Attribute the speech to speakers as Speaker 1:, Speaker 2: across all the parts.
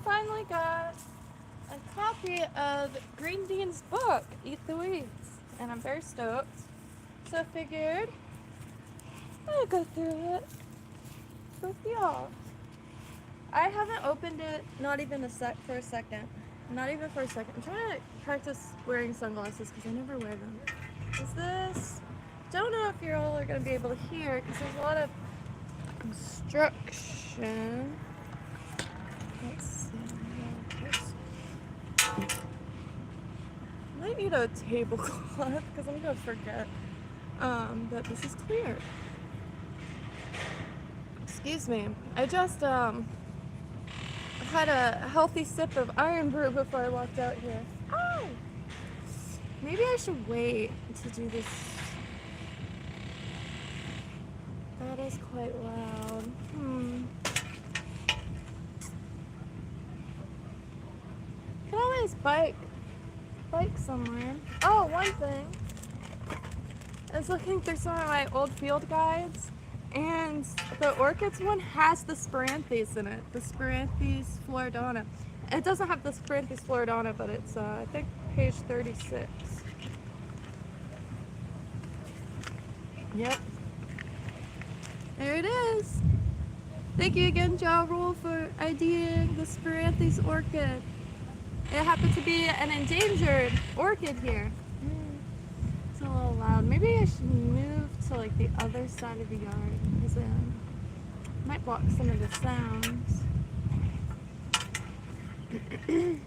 Speaker 1: finally got a copy of Green Deane's book, Eat the Weeds, and I'm very stoked. So I figured I'll go through it with y'all. I haven't opened it, not even for a second. Not even for a second. I'm trying to practice wearing sunglasses because I never wear them. Is this? Don't know if you all are going to be able to hear because there's a lot of construction. Let's see. I might need a tablecloth because I'm going to forget that this is clear. Excuse me. I just had a healthy sip of iron brew before I walked out here. Oh! Maybe I should wait to do this. That is quite loud. Can always bike somewhere. Oh, one thing. I was looking through some of my old field guides, and the orchids one has the Spiranthes in it. The Spiranthes floridana. It doesn't have the Spiranthes floridana, but it's I think page 36. Yep. There it is. Thank you again, Ja Rule, for IDing the Spiranthes orchid. It happened to be an endangered orchid here. It's a little loud. Maybe I should move to like the other side of the yard because it might block some of the sounds. I'm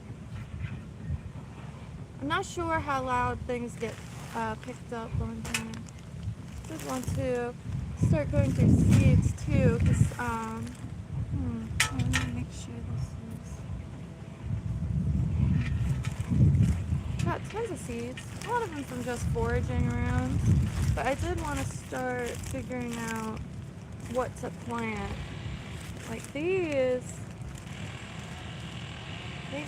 Speaker 1: not sure how loud things get picked up on here. I just want to start going through seeds too because let me make sure this is got tons of seeds, a lot of them from just foraging around, but I did want to start figuring out what to plant. Like these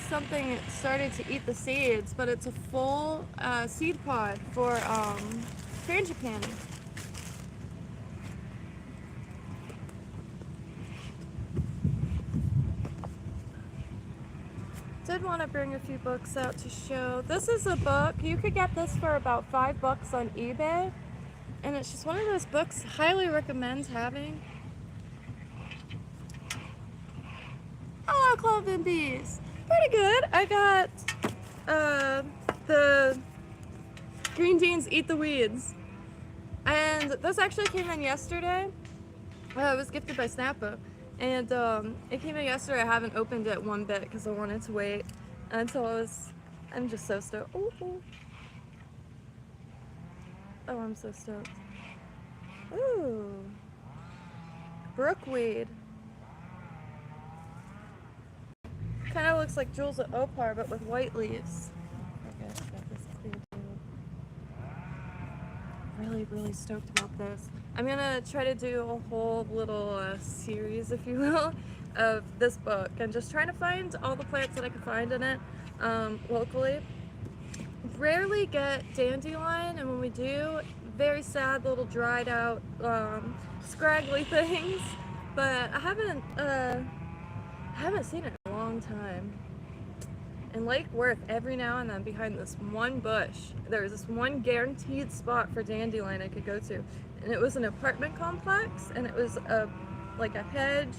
Speaker 1: something started to eat the seeds, but it's a full seed pod for frangipani. Did want to bring a few books out to show. This is a book. You could get this for about $5 on eBay, and it's just one of those books highly recommends having. Oh, Club and Bees. Pretty good. I got the Green Deane's Eat the Weeds, and this actually came in yesterday. It was gifted by Snappa. And it came in yesterday. I haven't opened it one bit because I wanted to wait until I'm just so stoked. Oh, I'm so stoked. Ooh. Brookweed. Kind of looks like Jules at Opar, but with white leaves. Okay, I got this clear too. Really stoked about this. I'm gonna try to do a whole little series, if you will, of this book and just trying to find all the plants that I can find in it locally. Rarely get dandelion, and when we do, very sad little dried out scraggly things, but I haven't seen it in a long time. In Lake Worth, every now and then behind this one bush, there was this one guaranteed spot for dandelion I could go to. And it was an apartment complex, and it was like a hedge,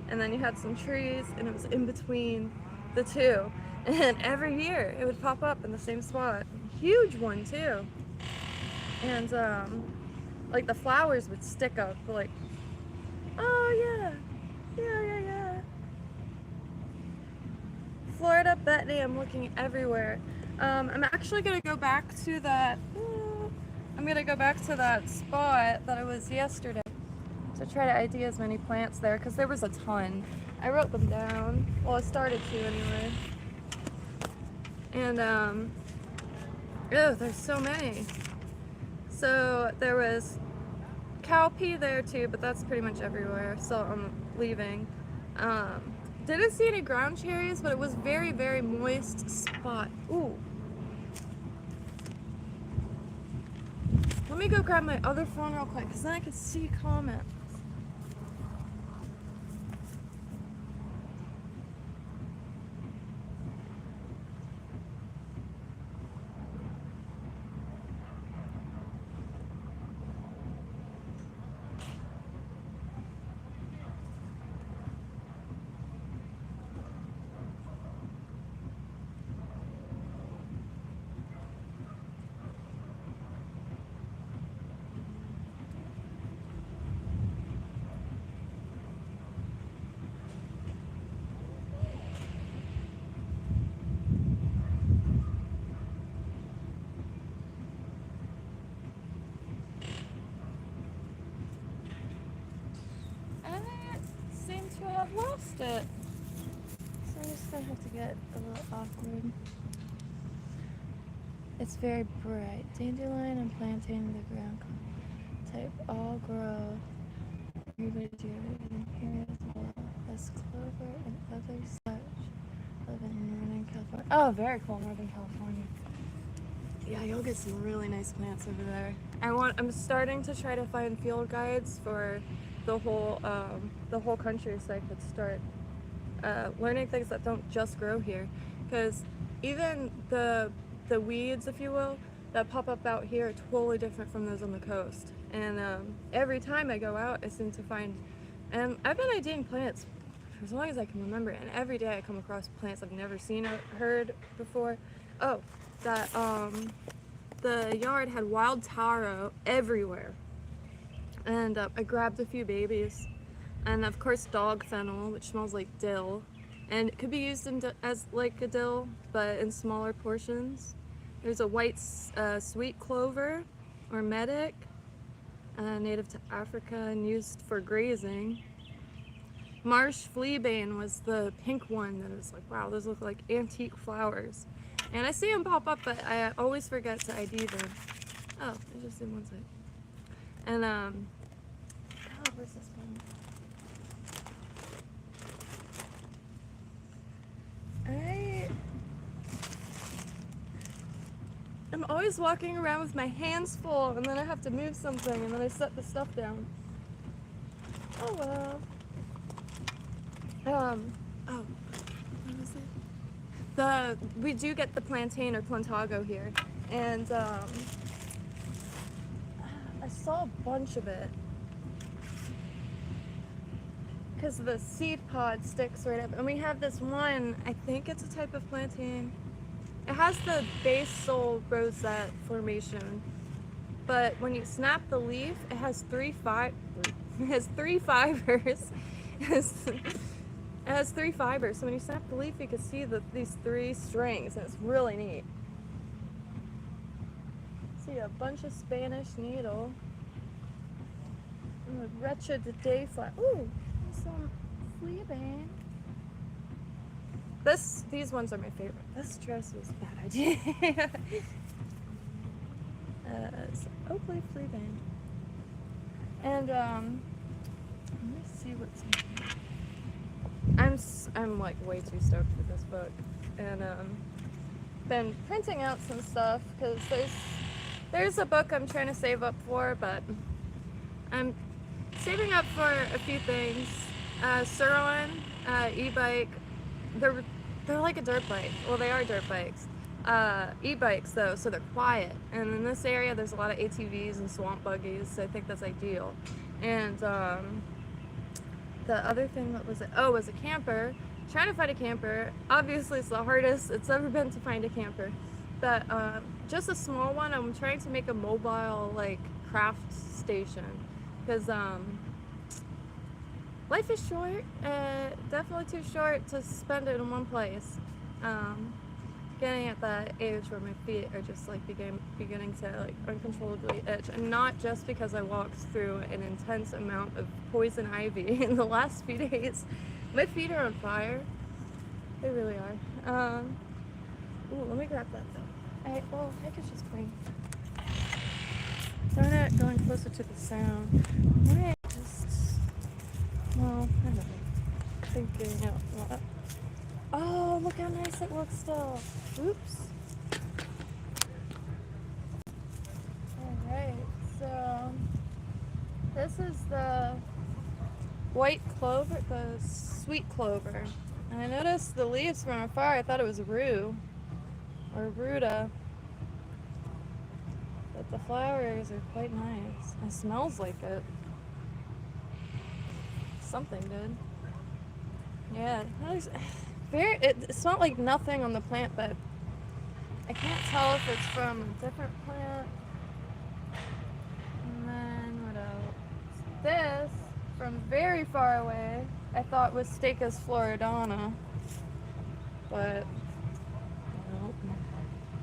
Speaker 1: and then you had some trees, and it was in between the two. And every year, it would pop up in the same spot. Huge one, too. And, like, the flowers would stick up, like, oh, yeah. Florida Betony, I'm looking everywhere. I'm actually going to go back to that... I'm going to go back to that spot that I was yesterday to try to ID as many plants there, because there was a ton. I wrote them down. Well, I started to anyway. And, oh, there's so many. So there was cowpea there too, but that's pretty much everywhere, so I'm leaving. Didn't see any ground cherries, but it was very, very moist spot. Ooh. Let me go grab my other phone real quick, because then I can see comments. I have to get a little awkward. It's very bright. Dandelion and plantain in the ground type all grow. Everybody do it here as well as clover and other such. Live in Northern California. Oh, very cool, Northern California. Yeah, you'll get some really nice plants over there. I'm starting to try to find field guides for the whole country, so I could start learning things that don't just grow here. Because even the weeds, if you will, that pop up out here are totally different from those on the coast. And every time I go out, I seem to find, and I've been IDing plants for as long as I can remember, and every day I come across plants I've never seen or heard before. Oh, that the yard had wild taro everywhere, and I grabbed a few babies, and of course dog fennel, which smells like dill, and it could be used as like a dill, but in smaller portions. There's a white sweet clover, or medic, native to Africa and used for grazing. Marsh fleabane was the pink one that was like, wow, those look like antique flowers. And I see them pop up, but I always forget to ID them. Oh, I just did one side. And, oh, where's this one? I'm always walking around with my hands full, and then I have to move something, and then I set the stuff down. Oh well. Oh, what was it? We do get the plantain or plantago here, and I saw a bunch of it because the seed pod sticks right up, and we have this one, I think it's a type of plantain. It has the basal rosette formation, but when you snap the leaf, it has three fibers. It has three fibers. So when you snap the leaf, you can see these three strings, and it's really neat. See a bunch of Spanish needle. And a wretched dayfly. Ooh, some fleabane. These ones are my favorite. This dress was a bad idea. Oakley fleabane. And let me see what's in here. I'm like way too stoked for this book, and been printing out some stuff because there's a book I'm trying to save up for, but I'm saving up for a few things. Surron e-bike. They're like a dirt bike. Well, they are dirt bikes. E-bikes though, so they're quiet. And in this area, there's a lot of ATVs and swamp buggies, so I think that's ideal. And the other thing, what was it? Oh, it was a camper. Trying to find a camper. Obviously, it's the hardest it's ever been to find a camper. But just a small one. I'm trying to make a mobile like craft station because life is short, definitely too short to spend it in one place. Getting at that age where my feet are just like beginning to like uncontrollably itch, and not just because I walked through an intense amount of poison ivy in the last few days. My feet are on fire. They really are. Ooh, let me grab that though. Well, I could just bring. Darn it, going closer to the sound. Why? Well, I don't know. Thinking out loud. Oh, look how nice it looks still. Oops. Alright, so this is the white clover, the sweet clover. And I noticed the leaves from afar, I thought it was rue or ruta. But the flowers are quite nice. It smells like it. Something did. Yeah, it smelled like nothing on the plant, but I can't tell if it's from a different plant. And then what else? This, from very far away, I thought was Stachys floridana, but nope.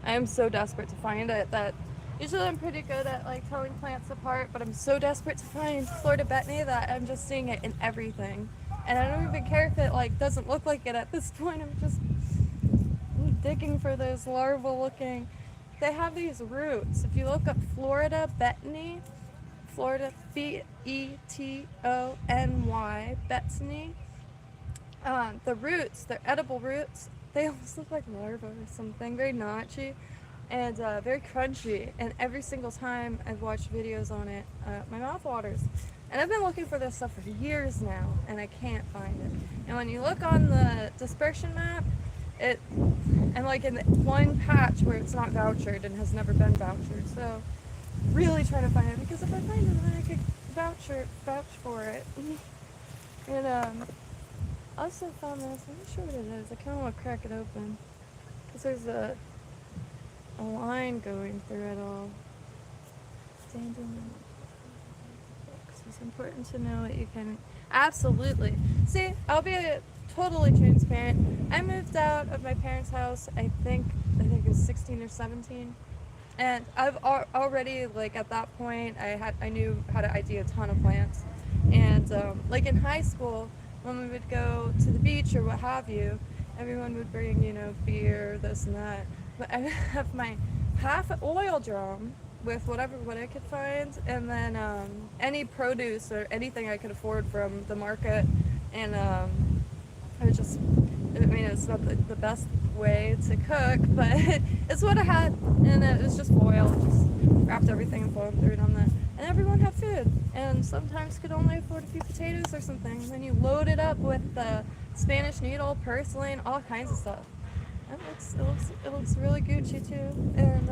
Speaker 1: I am so desperate to find it that usually I'm pretty good at like telling plants apart, but I'm so desperate to find Florida Betony that I'm just seeing it in everything. And I don't even care if it like doesn't look like it at this point. I'm just digging for those larval looking. They have these roots. If you look up Florida Betony, Florida Betony, Betony. The roots, they're edible roots. They almost look like larvae or something. Very notchy and very crunchy. And every single time I've watched videos on it, my mouth waters. And I've been looking for this stuff for years now, and I can't find it. And when you look on the dispersion map, I'm like in one patch where it's not vouchered and has never been vouchered. So really try to find it, because if I find it, then I could vouch for it. And also found this. I'm not sure what it is. I kind of want to crack it open because there's a line going through it all. It's important to know what you can. Absolutely. See, I'll be totally transparent. I moved out of my parents' house. I think it was 16 or 17. And I've already, like, at that point, I knew how to ID a ton of plants. And like in high school, when we would go to the beach or what have you, everyone would bring, beer, this and that. But I have my half oil drum with what I could find, and then any produce or anything I could afford from the market. And it's not the best way to cook, but it's what I had, and it was just foil. Just wrapped everything in foil and threw it on there. And everyone had food, and sometimes could only afford a few potatoes or something. And then you load it up with the Spanish needle, purslane, all kinds of stuff. And it looks really Gucci too. And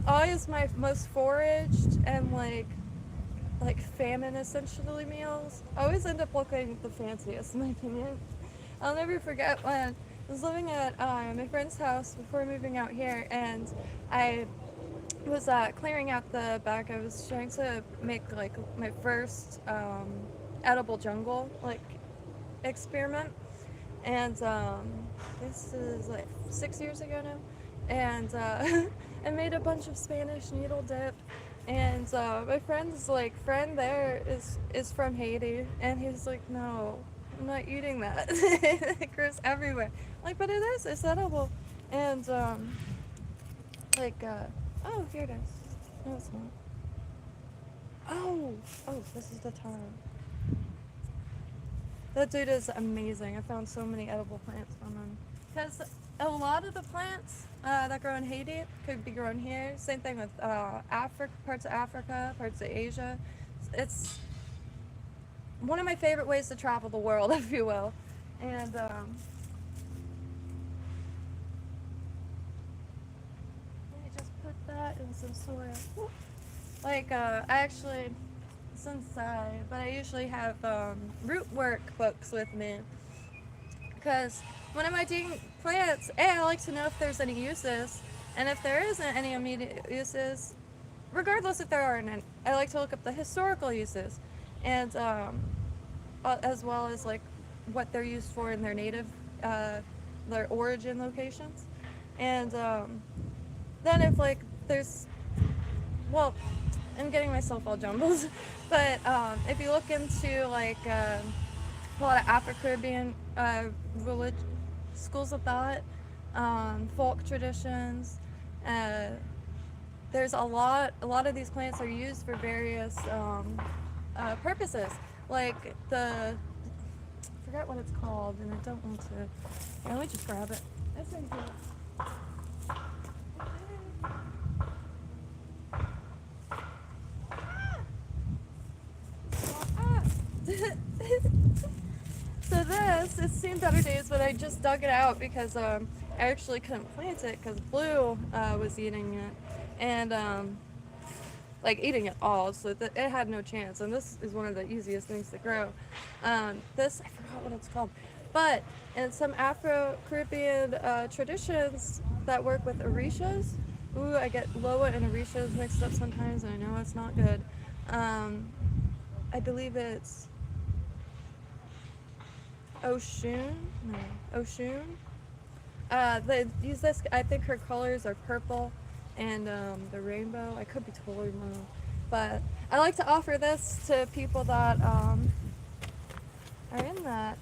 Speaker 1: always my most foraged and like famine essentially meals always end up looking the fanciest, in my opinion. I'll never forget when I was living at my friend's house before moving out here, and I was clearing out the back. I was trying to make like my first edible jungle experiment, and this is like 6 years ago now, and I made a bunch of Spanish needle dip, and my friend's friend there is from Haiti, and he's like, no, I'm not eating that. It grows everywhere. But it's edible. And oh, here it is. No, it's not. Oh, this is the time. That dude is amazing. I found so many edible plants from him. Because a lot of the plants that grow in Haiti could be grown here. Same thing with parts of Africa, parts of Asia. It's one of my favorite ways to travel the world, if you will. And let me just put that in some soil. I actually, it's inside, but I usually have root work books with me, because when I'm IDing plants, I like to know if there's any uses, and if there isn't any immediate uses, regardless if there are any, I like to look up the historical uses, and as well as what they're used for in their native, their origin locations. And then if there's, well, I'm getting myself all jumbled, but if you look into a lot of Afro-Caribbean schools of thought, folk traditions, there's a lot of these plants are used for various purposes. I forget what it's called, and I don't want to. Let me just grab it. So it's seen better days, but I just dug it out because I actually couldn't plant it because Blue was eating it, and eating it all, so it had no chance. And this is one of the easiest things to grow. This, I forgot what it's called, but in some Afro-Caribbean traditions that work with orishas, ooh, I get Loa and orishas mixed up sometimes, and I know it's not good. I believe it's Oshun. They use this. I think her colors are purple and the rainbow. I could be totally wrong, but I like to offer this to people that are in that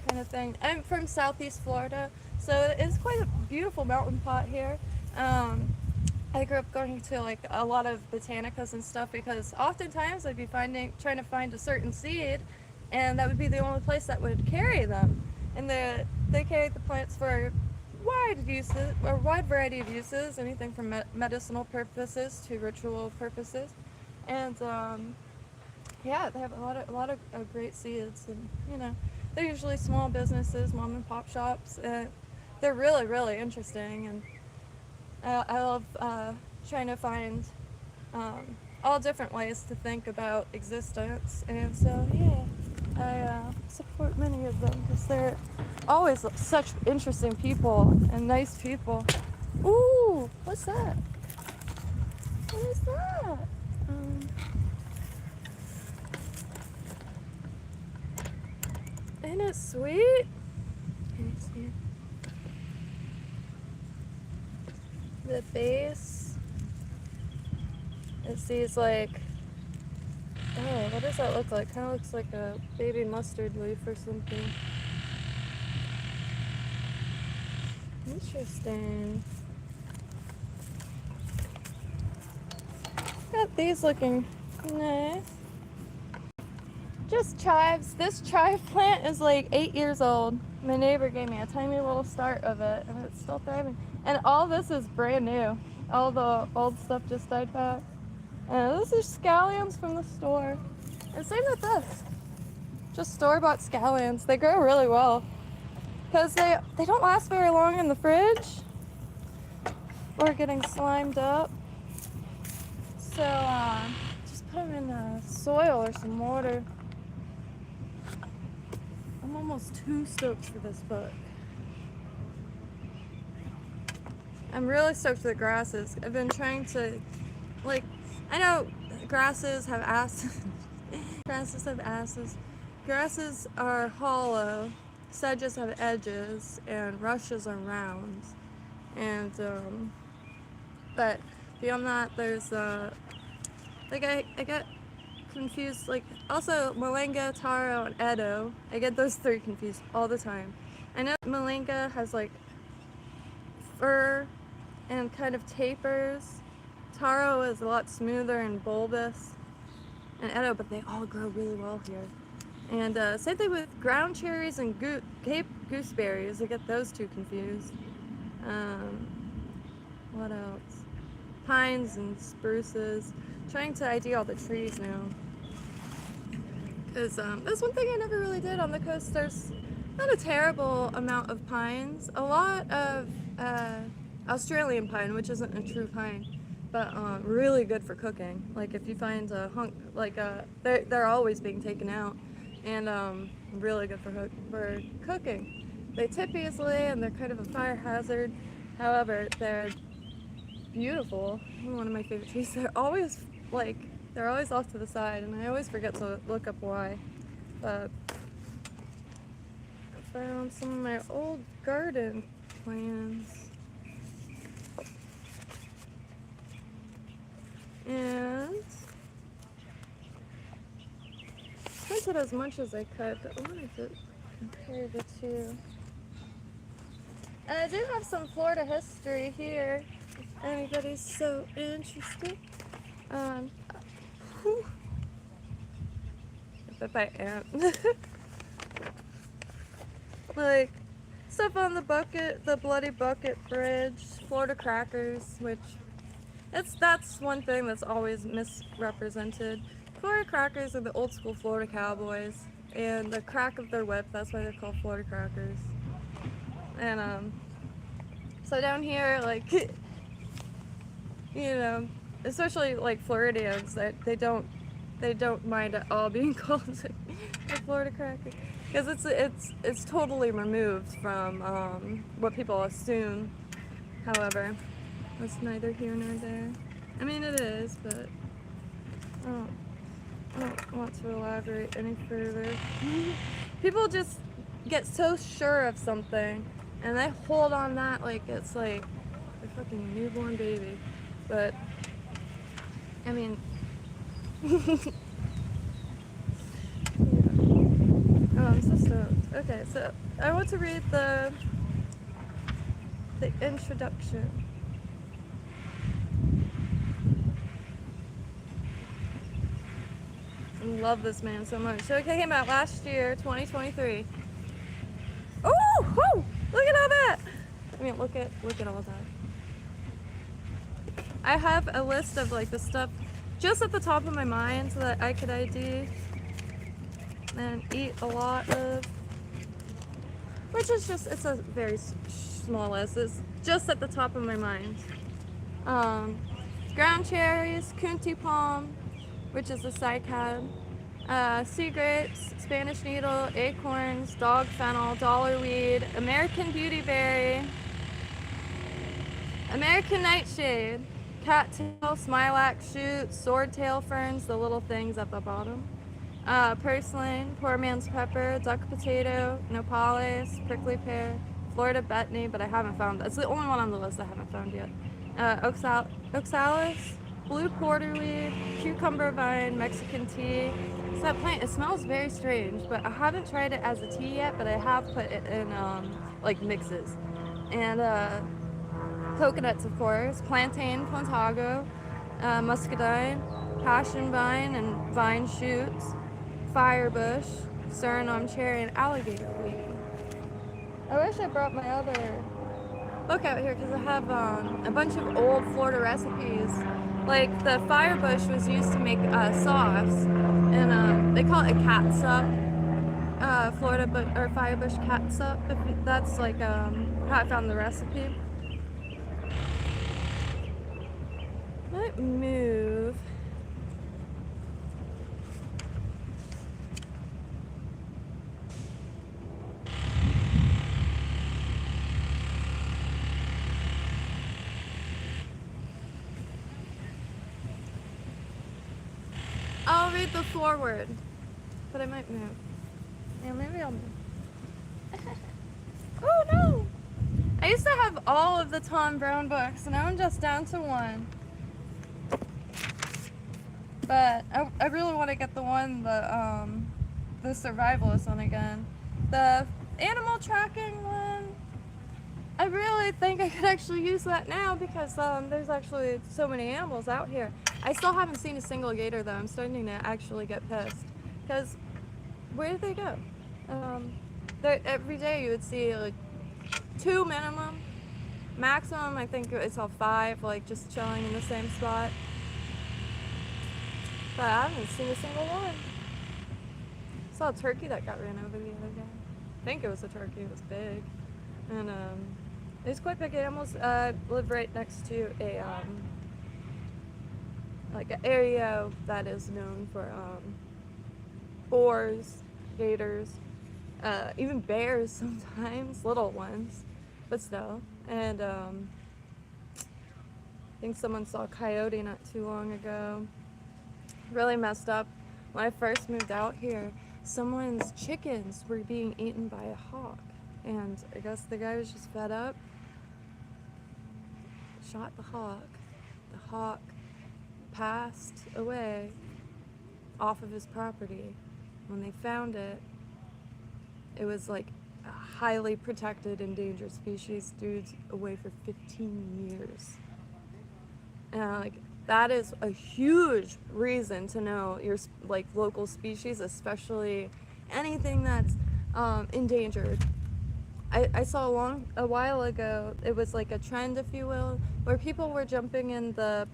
Speaker 1: kind of thing. I'm from Southeast Florida, so it's quite a beautiful mountain pot here. I grew up going to like a lot of botanicas and stuff because oftentimes I'd be trying to find a certain seed, and that would be the only place that would carry them. And they carried the plants for a wide variety of uses, anything from medicinal purposes to ritual purposes. And yeah, they have a lot of great seeds, and they're usually small businesses, mom and pop shops, and they're really, really interesting. And I love trying to find all different ways to think about existence, and so yeah, I support many of them because they're always such interesting people and nice people. Ooh, what's that? What is that? Isn't it sweet? Can you see it? The base, it sees like, oh, what does that look like? Kind of looks like a baby mustard leaf or something. Interesting. Got these looking nice. Just chives. This chive plant is like 8 years old. My neighbor gave me a tiny little start of it, and it's still thriving. And all this is brand new. All the old stuff just died back. And this is scallions from the store. And same with this. Just store-bought scallions. They grow really well. Because they don't last very long in the fridge. Or getting slimed up. So just put them in soil or some water. I'm almost too stoked for this book. I'm really stoked for the grasses. I've been trying to, like, I know grasses have asses. Grasses have asses. Grasses are hollow. Sedges have edges, and rushes are round. And but beyond that, there's like I get confused. Like also Moringa, taro, and edo. I get those three confused all the time. I know Moringa has like fur and kind of tapers. Taro is a lot smoother and bulbous, and edo, but they all grow really well here. And same thing with ground cherries and Cape gooseberries. I get those two confused. What else? Pines and spruces. Trying to ID all the trees now. Because that's one thing I never really did on the coast. There's not a terrible amount of pines. A lot of Australian pine, which isn't a true pine, but really good for cooking. Like if you find a hunk, like they're always being taken out, and really good for cooking. They tip easily and they're kind of a fire hazard. However, they're beautiful. One of my favorite trees. They're always off to the side, and I always forget to look up why. But I found some of my old garden plans. And I printed as much as I could, but I wanted to compare the two. And I do have some Florida history here, if anybody's so interested. I bet I am. Like stuff on the Bloody Bucket Bridge, Florida crackers, which that's one thing that's always misrepresented. Florida crackers are the old school Florida cowboys, and the crack of their whip, that's why they're called Florida crackers. And so down here, like, you know, especially like Floridians, that they don't mind at all being called a Florida cracker, because it's totally removed from what people assume. However, that's neither here nor there. I mean, it is, but I don't want to elaborate any further. People just get so sure of something, and they hold on that like it's like a fucking newborn baby. But I mean, yeah. Oh, I'm so Okay, so I want to read the introduction. I love this man so much. So it came out last year, 2023. Oh, whoo! Look at all that! I mean, look at all that. I have a list of like the stuff just at the top of my mind that I could ID and eat a lot of, which is just, it's a very small list. It's just at the top of my mind. Ground cherries, KYNTO palm, which is a cycad, sea grapes, Spanish needle, acorns, dog fennel, dollar weed, American beautyberry, American nightshade, cattail, smilax shoots, swordtail ferns, the little things at the bottom, purslane, poor man's pepper, duck potato, nopales, prickly pear, Florida Betony, but I haven't found that. It's the only one on the list I haven't found yet. Oxalis, blue porterweed, cucumber vine, Mexican tea. So that plant, it smells very strange, but I haven't tried it as a tea yet, but I have put it in like mixes. And coconuts, of course, plantain, plantago, muscadine, passion vine and vine shoots, firebush, Surron cherry, and alligator weed. I wish I brought my other book out here because I have a bunch of old Florida recipes. Like the firebush was used to make sauce, and they call it a catsup, Florida or firebush catsup. That's like how I found the recipe. Might move. I'll read the foreword, but I might move. Yeah, maybe I'll move. Oh no! I used to have all of the Tom Brown books, and now I'm just down to one. But I really want to get the one, the survivalist one again. The animal tracking one, I really think I could actually use that now because there's actually so many animals out here. I still haven't seen a single gator though. I'm starting to actually get pissed because where did they go? Every day you would see like 2 minimum, maximum I think I saw 5 like just chilling in the same spot. But I haven't seen a single one. I saw a turkey that got ran over the other day. I think it was a turkey, it was big. And it's quite big animals. Live right next to a like an area that is known for boars, gators, even bears sometimes, little ones, but still. And I think someone saw a coyote not too long ago. Really messed up. When I first moved out here, someone's chickens were being eaten by a hawk, and I guess the guy was just fed up, shot the hawk. The hawk passed away off of his property. When they found it, it was like a highly protected endangered species. Dude's away for 15 years. And like that is a huge reason to know your like local species, especially anything that's endangered. I saw a while ago, it was like a trend, if you will, where people were jumping in the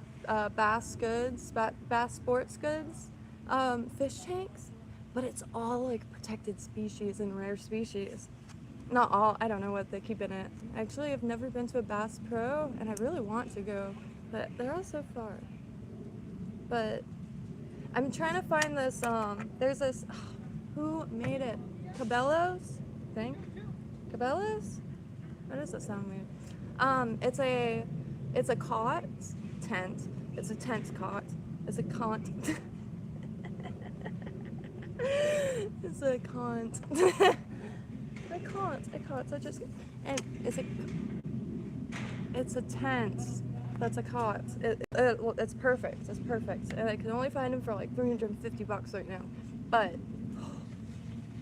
Speaker 1: bass sports goods, fish tanks, but it's all like protected species and rare species. Not all, I don't know what they keep in it. Actually, I've never been to a Bass Pro, and I really want to go, but they're all so far. But I'm trying to find this, there's this, who made it? Cabela's, I think? Cabela's? Why does that sound weird? It's a cot, tent. It's a tent cot. It's a cont. It's a cont. I can't. So just, and it's a tent. That's a cot. It's perfect. It's perfect. And I can only find them for like $350 right now. But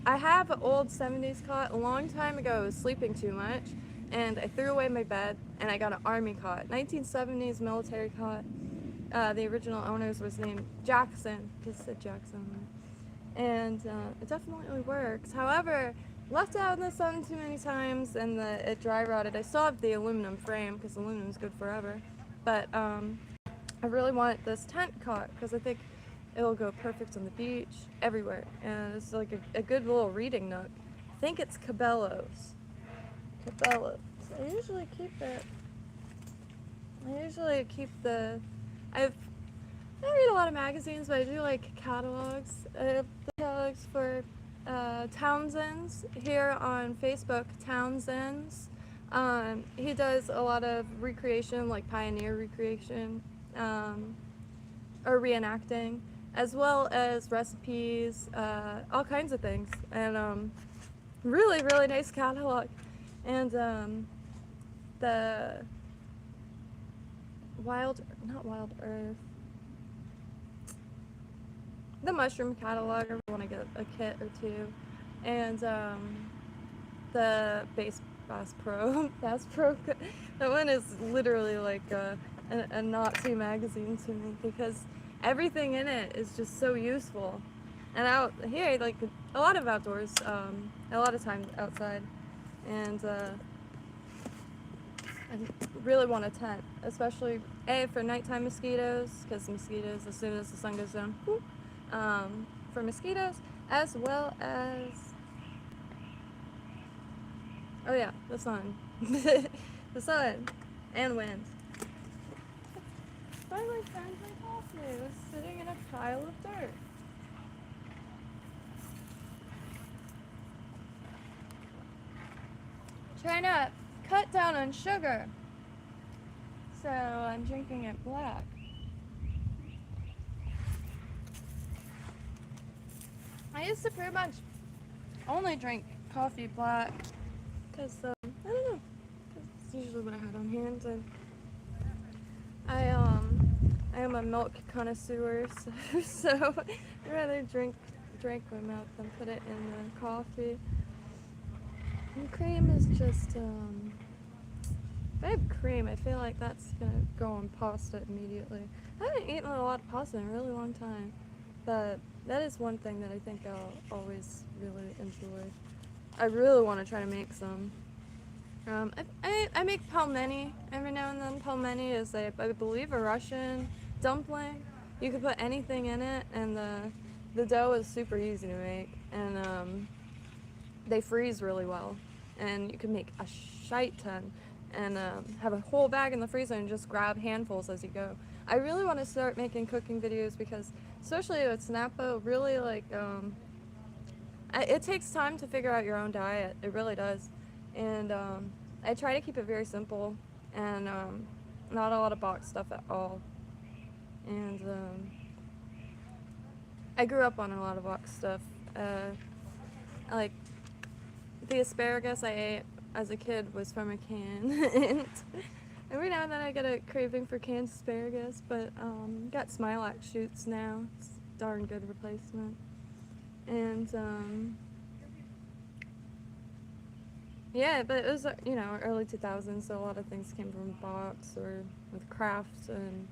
Speaker 1: I have an old 70s cot. A long time ago, I was sleeping too much, and I threw away my bed, and I got an army cot. 1970s military cot. The original owners was named Jackson, because it said Jackson on it. And it definitely works. However, left out in the sun too many times, and it dry rotted. I still have the aluminum frame, because aluminum's good forever. But I really want this tent cot, because I think it'll go perfect on the beach, everywhere. And it's like a good little reading nook. I think it's Cabela's. Cabela's. I usually keep it. I read a lot of magazines, but I do like catalogs. I have the catalogs for Townsend's here on Facebook, Townsend's. He does a lot of recreation, like pioneer recreation, or reenacting, as well as recipes, all kinds of things. And really, really nice catalog. And the not Wild Earth, the mushroom catalog, I want to get a kit or two. And the Bass Pro, that one is literally like a Nazi magazine to me, because everything in it is just so useful. And out here, like a lot of outdoors, a lot of times outside. And I really want a tent, especially for nighttime mosquitoes, because mosquitoes, as soon as the sun goes down, for mosquitoes, as well as, oh yeah, the sun. The sun and wind. Finally found my coffee. It was sitting in a pile of dirt. Trying to cut down on sugar, so I'm drinking it black. I used to pretty much only drink coffee black, because I don't know, because it's usually what I had on hand, and I am a milk connoisseur, so I'd rather drink my milk than put it in the coffee. And cream is just, if I have cream, I feel like that's gonna go on pasta immediately. I haven't eaten a lot of pasta in a really long time, but that is one thing that I think I'll always really enjoy. I really want to try to make some. I make pelmeni every now and then. Pelmeni is, I believe, a Russian dumpling. You can put anything in it, and the dough is super easy to make, and they freeze really well. And you can make a shite ton, and have a whole bag in the freezer and just grab handfuls as you go. I really want to start making cooking videos, because, especially with Snappo, really like, it takes time to figure out your own diet. It really does. And I try to keep it very simple, and not a lot of box stuff at all. And I grew up on a lot of box stuff. Like the asparagus I ate as a kid was from a can. And every now and then I get a craving for canned asparagus, but got Smilax shoots now. It's a darn good replacement. And yeah, but it was, you know, early 2000s, so a lot of things came from box or with Kraft and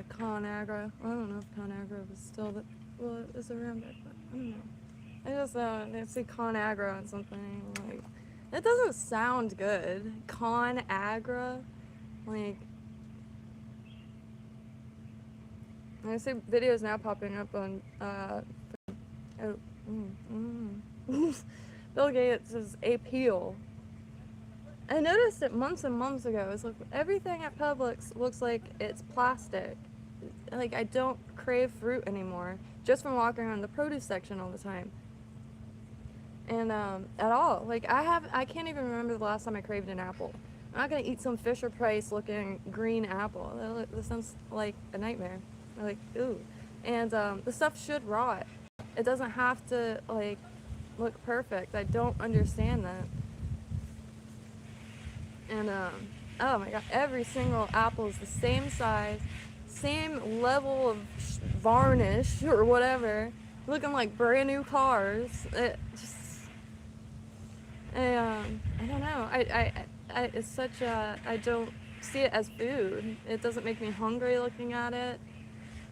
Speaker 1: ConAgra. I don't know if ConAgra was still, well, it was around back then. I don't know. I just I see ConAgra on something, like, it doesn't sound good. ConAgra, like, I see videos now popping up on, Bill Gates' appeal. I noticed it months and months ago. It's like everything at Publix looks like it's plastic. Like, I don't crave fruit anymore, just from walking around the produce section all the time. And at all. Like, I can't even remember the last time I craved an apple. I'm not gonna eat some Fisher Price looking green apple. That sounds like a nightmare. Like, ooh. And the stuff should rot. It doesn't have to, like, look perfect. I don't understand that. And oh my god, every single apple is the same size, same level of varnish or whatever, looking like brand new cars. It just, I don't know. It's such a, I don't see it as food. It doesn't make me hungry looking at it.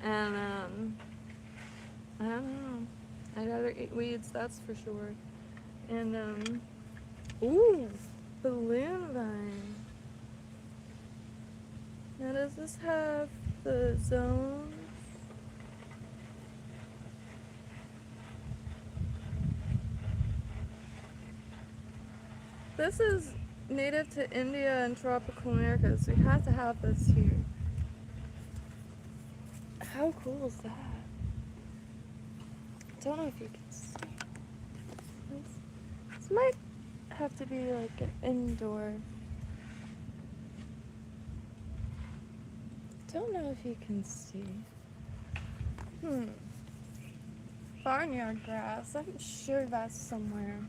Speaker 1: And, I don't know. I'd rather eat weeds, that's for sure. And, ooh, balloon vine. Now, does this have the zones? This is native to India and tropical America, so we have to have this here. How cool is that? I don't know if you can see. This might have to be like an indoor. Don't know if you can see. Barnyard grass. I'm sure that's somewhere.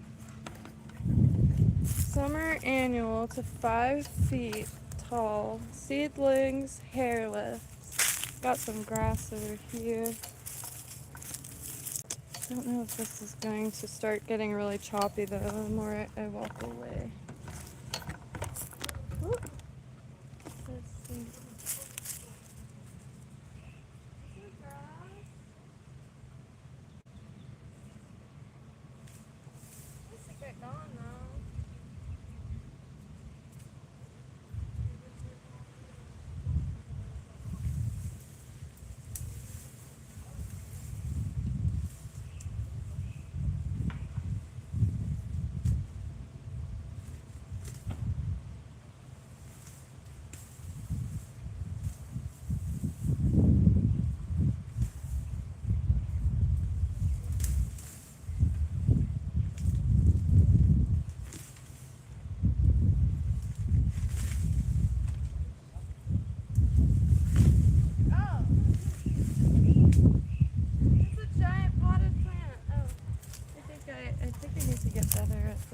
Speaker 1: Summer annual to 5 feet tall. Seedlings, hairless. Got some grass over here. I don't know if this is going to start getting really choppy though, the more I walk away. Ooh. Let's see. Let's get going now.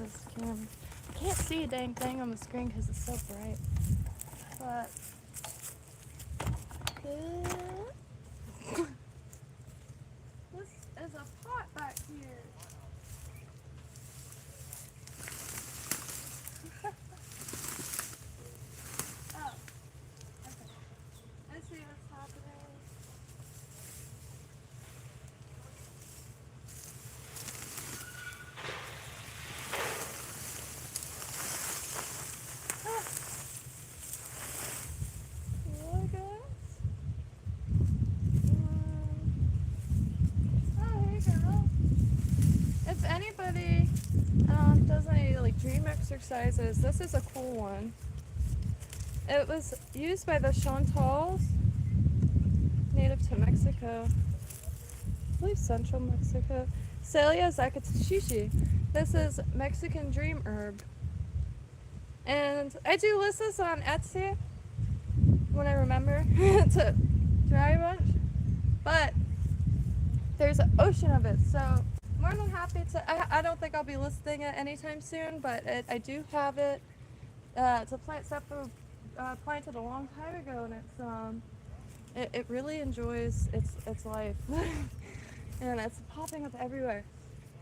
Speaker 1: I can't see a dang thing on the screen because it's so bright. But this is a pot back here. Oh, okay. I see what's happening. Does any like dream exercises? This is a cool one. It was used by the Chantals, native to Mexico. I believe central Mexico. Celia zacatshishi. This is Mexican dream herb. And I do list this on Etsy when I remember to try a bunch. But there's an ocean of it, so more than happy to. I don't think I'll be listing it anytime soon, but I do have it. It's a plant Seppo planted a long time ago, and it really enjoys its life, and it's popping up everywhere.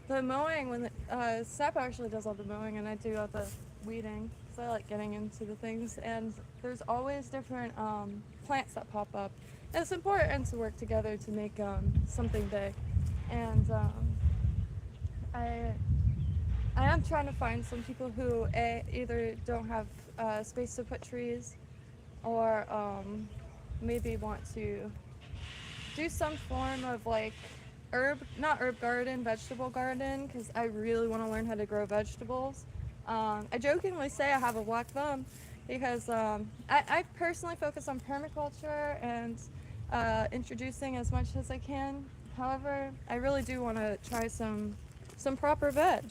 Speaker 1: The mowing, when Seppo actually does all the mowing, and I do all the weeding, so I like getting into the things. And there's always different plants that pop up. And it's important to work together to make something big, and I am trying to find some people who either don't have space to put trees, or maybe want to do some form of like not herb garden, vegetable garden, because I really want to learn how to grow vegetables. I jokingly say I have a black thumb because I personally focus on permaculture and introducing as much as I can. However, I really do want to try some proper veg.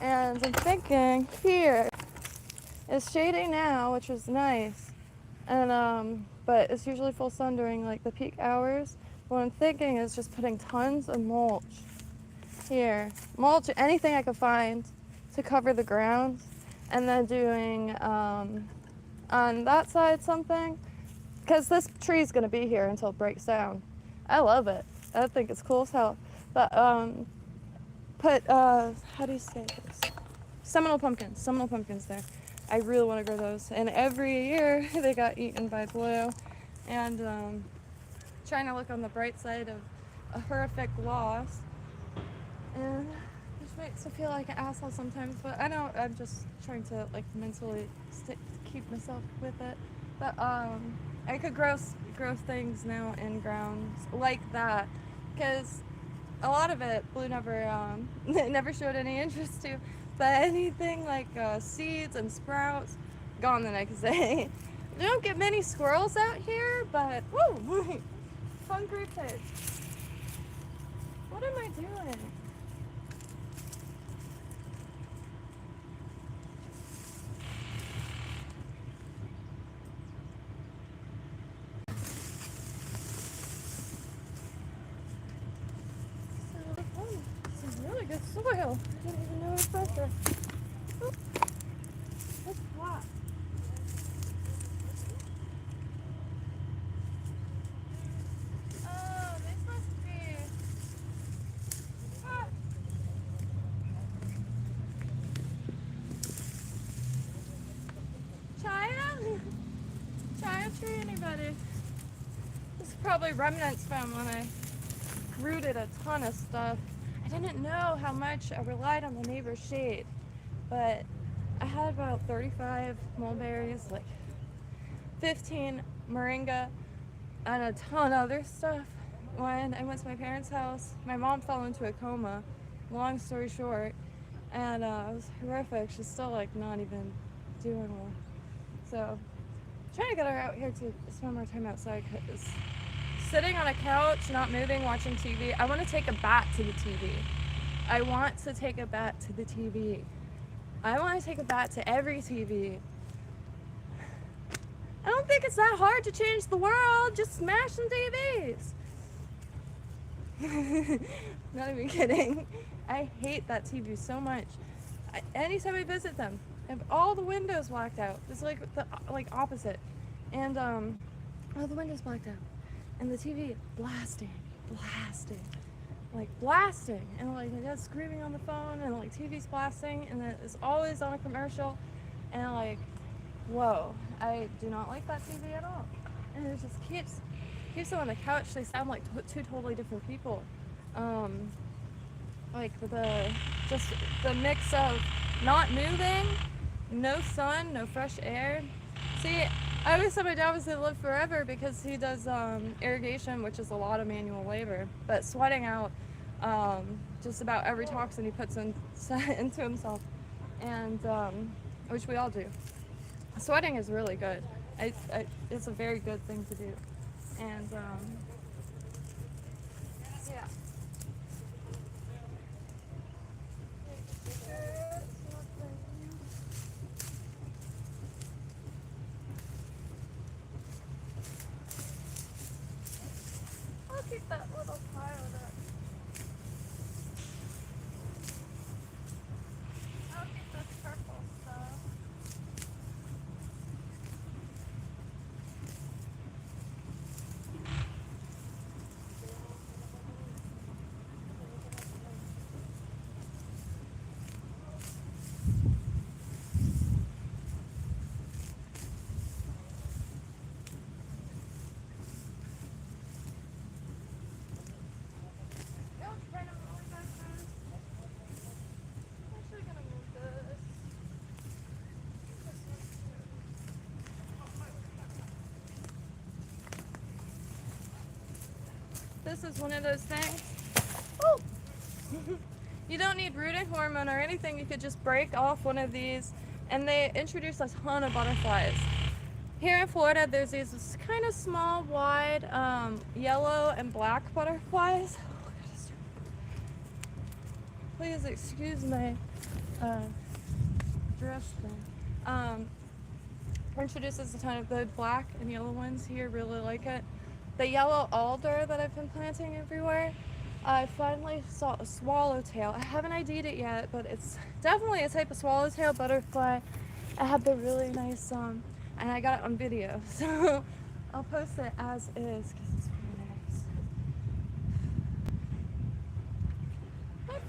Speaker 1: And I'm thinking here, it's shady now, which is nice, and but it's usually full sun during like the peak hours. What I'm thinking is just putting tons of mulch here, anything I could find to cover the ground, and then doing on that side something, because this tree is going to be here until it breaks down. I love it. I think it's cool as hell. But put how do you say this? Seminole pumpkins there. I really want to grow those, and every year they got eaten by blue. And trying to look on the bright side of a horrific loss, and which makes me feel like an asshole sometimes. But I know I'm just trying to like mentally keep myself with it. But I could grow things now in grounds like that, because a lot of it Blue never never showed any interest to. But anything like seeds and sprouts, gone the next day. We don't get many squirrels out here, but woo, hungry pig. What am I doing? This is really good soil. I didn't even know it was pressure. Oh, it's hot. Oh, this must be. Ah. Chaya tree, anybody? This is probably remnants from when I rooted a ton of stuff. I didn't know how much I relied on the neighbor's shade, but I had about 35 mulberries, like 15 moringa, and a ton of other stuff. When I went to my parents' house, my mom fell into a coma, long story short, and it was horrific. She's still like not even doing well. So I'm trying to get her out here to spend more time outside, because sitting on a couch, not moving, watching TV, I want to take a bat to the TV. I want to take a bat to the TV. I want to take a bat to every TV. I don't think it's that hard to change the world. Just smash some TVs. Not even kidding. I hate that TV so much. Anytime I visit them, I have all the windows blacked out. It's like the opposite. And all the windows blacked out. And the TV blasting, and like my dad's screaming on the phone, and like TV's blasting, and it's always on a commercial, and like, whoa, I do not like that TV at all. And it just keeps them on the couch. They sound like two totally different people. Like the mix of not moving, no sun, no fresh air. See, I always said my dad was gonna live forever because he does irrigation, which is a lot of manual labor, but sweating out just about every toxin he puts into himself, and which we all do. Sweating is really good. It's a very good thing to do, and yeah. I'll keep that little pile up. I'll keep this purple stuff. This is one of those things. Oh. You don't need rooting hormone or anything. You could just break off one of these, and they introduce a ton of butterflies. Here in Florida, there's these kind of small, wide, yellow and black butterflies. Please excuse my dress thing. Introduces a ton of the black and yellow ones here. Really like it. The yellow alder that I've been planting everywhere, I finally saw a swallowtail. I haven't ID'd it yet, but it's definitely a type of swallowtail butterfly. I had the really nice, and I got it on video, so I'll post it as is because it's really nice.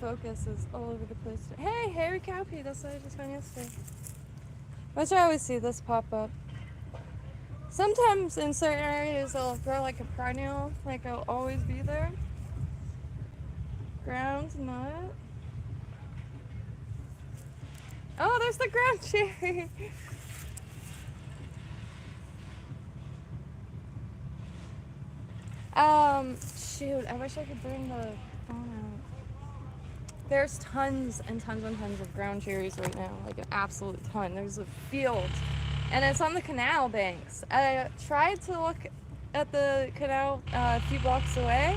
Speaker 1: focus is all over the place. Hey, hairy cowpea, that's what I just found yesterday. Which I always see this pop up. Sometimes in certain areas it'll grow like a perennial, like it'll always be there. Ground nut. Oh, there's the ground cherry. Shoot, I wish I could bring the phone out. There's tons and tons and tons of ground cherries right now, like an absolute ton. There's a field, and it's on the canal banks. I tried to look at the canal a few blocks away.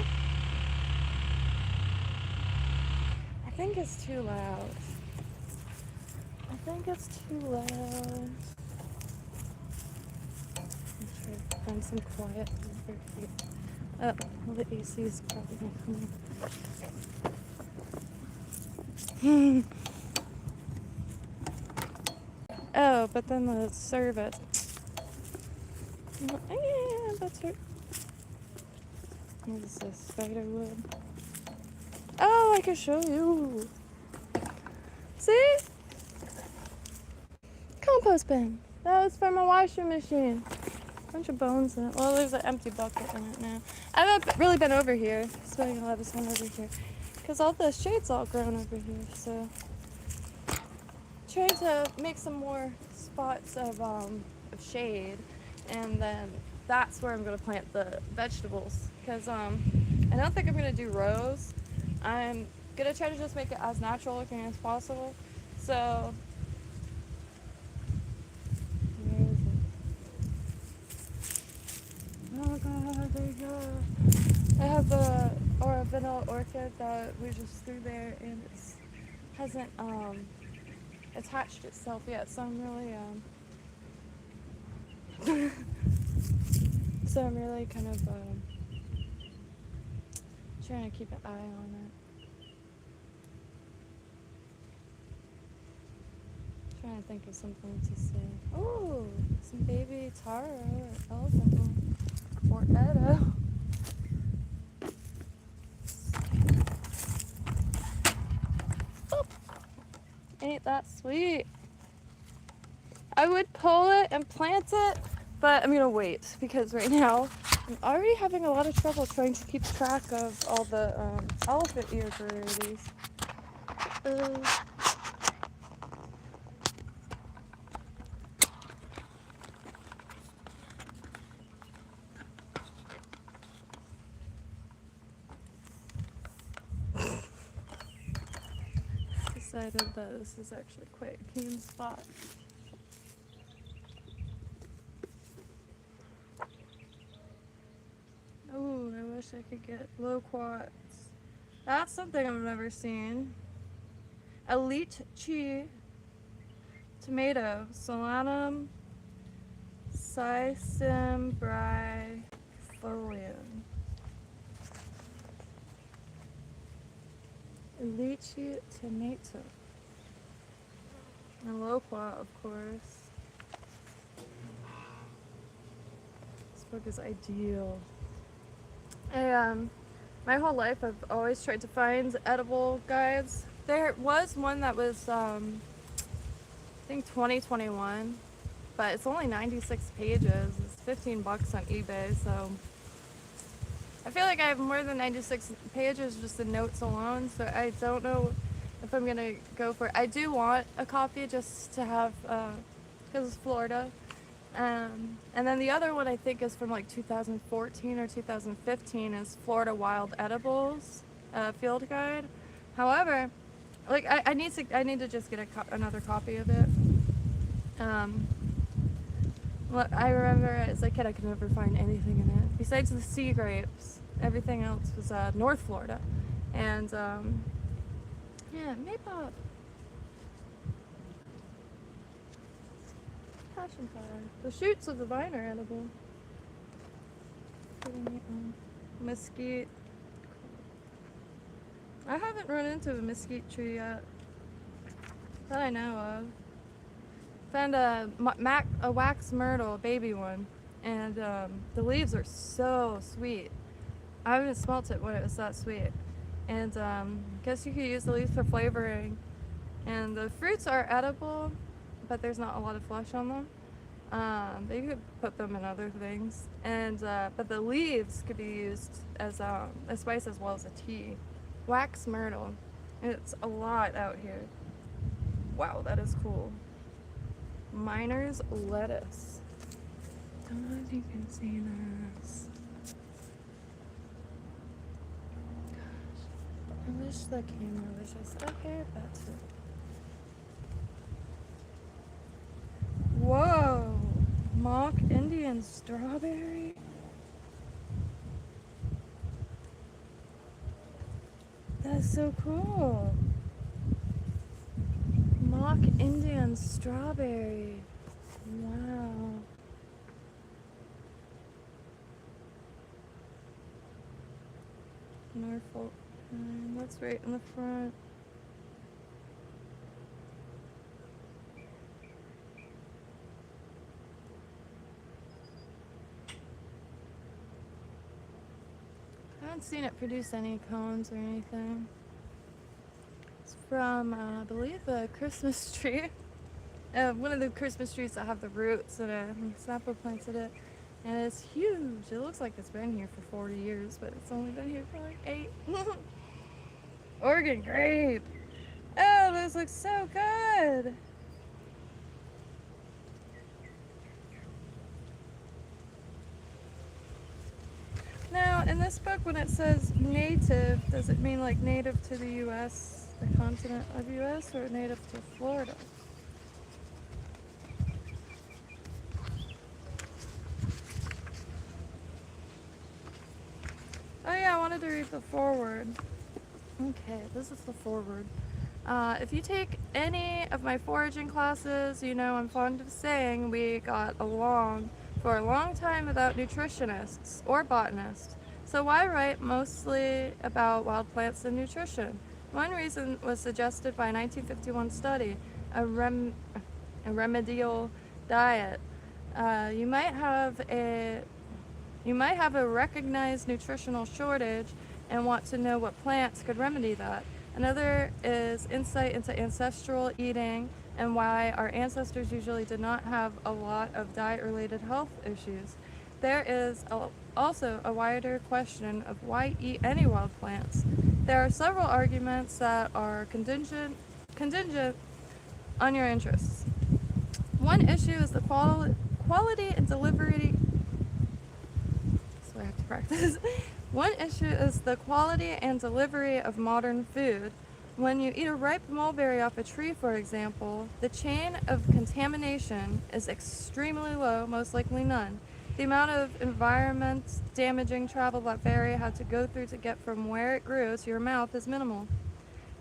Speaker 1: I think it's too loud. I think it's too loud. Let's try to find some quiet over here. Oh, well, the AC is probably gonna come on. Oh, but then the service. Yeah, that's right. What is this? Spider web. Oh, I can show you. See? Compost bin. That was from a washing machine. Bunch of bones in it. Well, there's an empty bucket in it now. I haven't really been over here. So I'm gonna have this one over here. Because all the shade's all grown over here, so. Trying to make some more spots of shade. And then that's where I'm gonna plant the vegetables. Because I don't think I'm gonna do rows. I'm gonna try to just make it as natural looking as possible. So, where is it? Oh god, there you go. I have a vanilla orchid that we just threw there, and it hasn't attached itself yet. So I'm really kind of trying to keep an eye on it. Trying to think of something to say. Oh, some baby taro or elephant or Edo. Oh, ain't that sweet? I would pull it and plant it, but I'm gonna wait because right now I'm already having a lot of trouble trying to keep track of all the elephant ear varieties. Decided that this is actually quite a keen spot. Oh, I wish I could get loquats. That's something I've never seen. Elite Chi tomato, Solanum Cicimbrifolium. Lychee tomato. And loquat, of course. This book is ideal. My whole life I've always tried to find edible guides. There was one that was, I think 2021, but it's only 96 pages. It's 15 bucks on eBay, so I feel like I have more than 96 pages just in notes alone, so I don't know if I'm gonna go for it. I do want a copy just to have, because it's Florida. And then the other one I think is from like 2014 or 2015 is Florida Wild Edibles field guide. However, like I need to just get another copy of it. Well, I remember as a kid I could never find anything in it besides the sea grapes. Everything else was North Florida, and yeah, maypop. Passion flower. The shoots of the vine are edible. Mesquite. I haven't run into a mesquite tree yet that I know of. Found a wax myrtle, a baby one, and the leaves are so sweet. I haven't smelt it when it was that sweet. And I guess you could use the leaves for flavoring. And the fruits are edible, but there's not a lot of flesh on them. But you could put them in other things. And but the leaves could be used as a spice as well as a tea. Wax myrtle. It's a lot out here. Wow, that is cool. Miner's lettuce. Don't know if you can see this. Gosh, I wish the camera was just up here, but whoa, mock Indian strawberry. That's so cool. Mock Indian strawberry. Wow. Norfolk. That's right in the front. I haven't seen it produce any cones or anything. It's from, I believe, a Christmas tree. One of the Christmas trees that have the roots in it. Snapper planted it. And it's huge. It looks like it's been here for 40 years, but it's only been here for like 8. Oregon grape. Oh, this looks so good. Now, in this book, when it says native, does it mean like native to the U.S., the continent of U.S., or native to Florida? Oh yeah, I wanted to read the foreword. Okay, this is the foreword. If you take any of my foraging classes, you know I'm fond of saying we got along for a long time without nutritionists or botanists. So why write mostly about wild plants and nutrition? One reason was suggested by a 1951 study, a remedial diet. You might have a recognized nutritional shortage and want to know what plants could remedy that. Another is insight into ancestral eating and why our ancestors usually did not have a lot of diet-related health issues. There is also a wider question of why eat any wild plants. There are several arguments that are contingent on your interests. One issue is the quality and delivery. So I have to practice. One issue is the quality and delivery of modern food. When you eat a ripe mulberry off a tree, for example, the chain of contamination is extremely low, most likely none. The amount of environment-damaging travel that berry had to go through to get from where it grew to your mouth is minimal.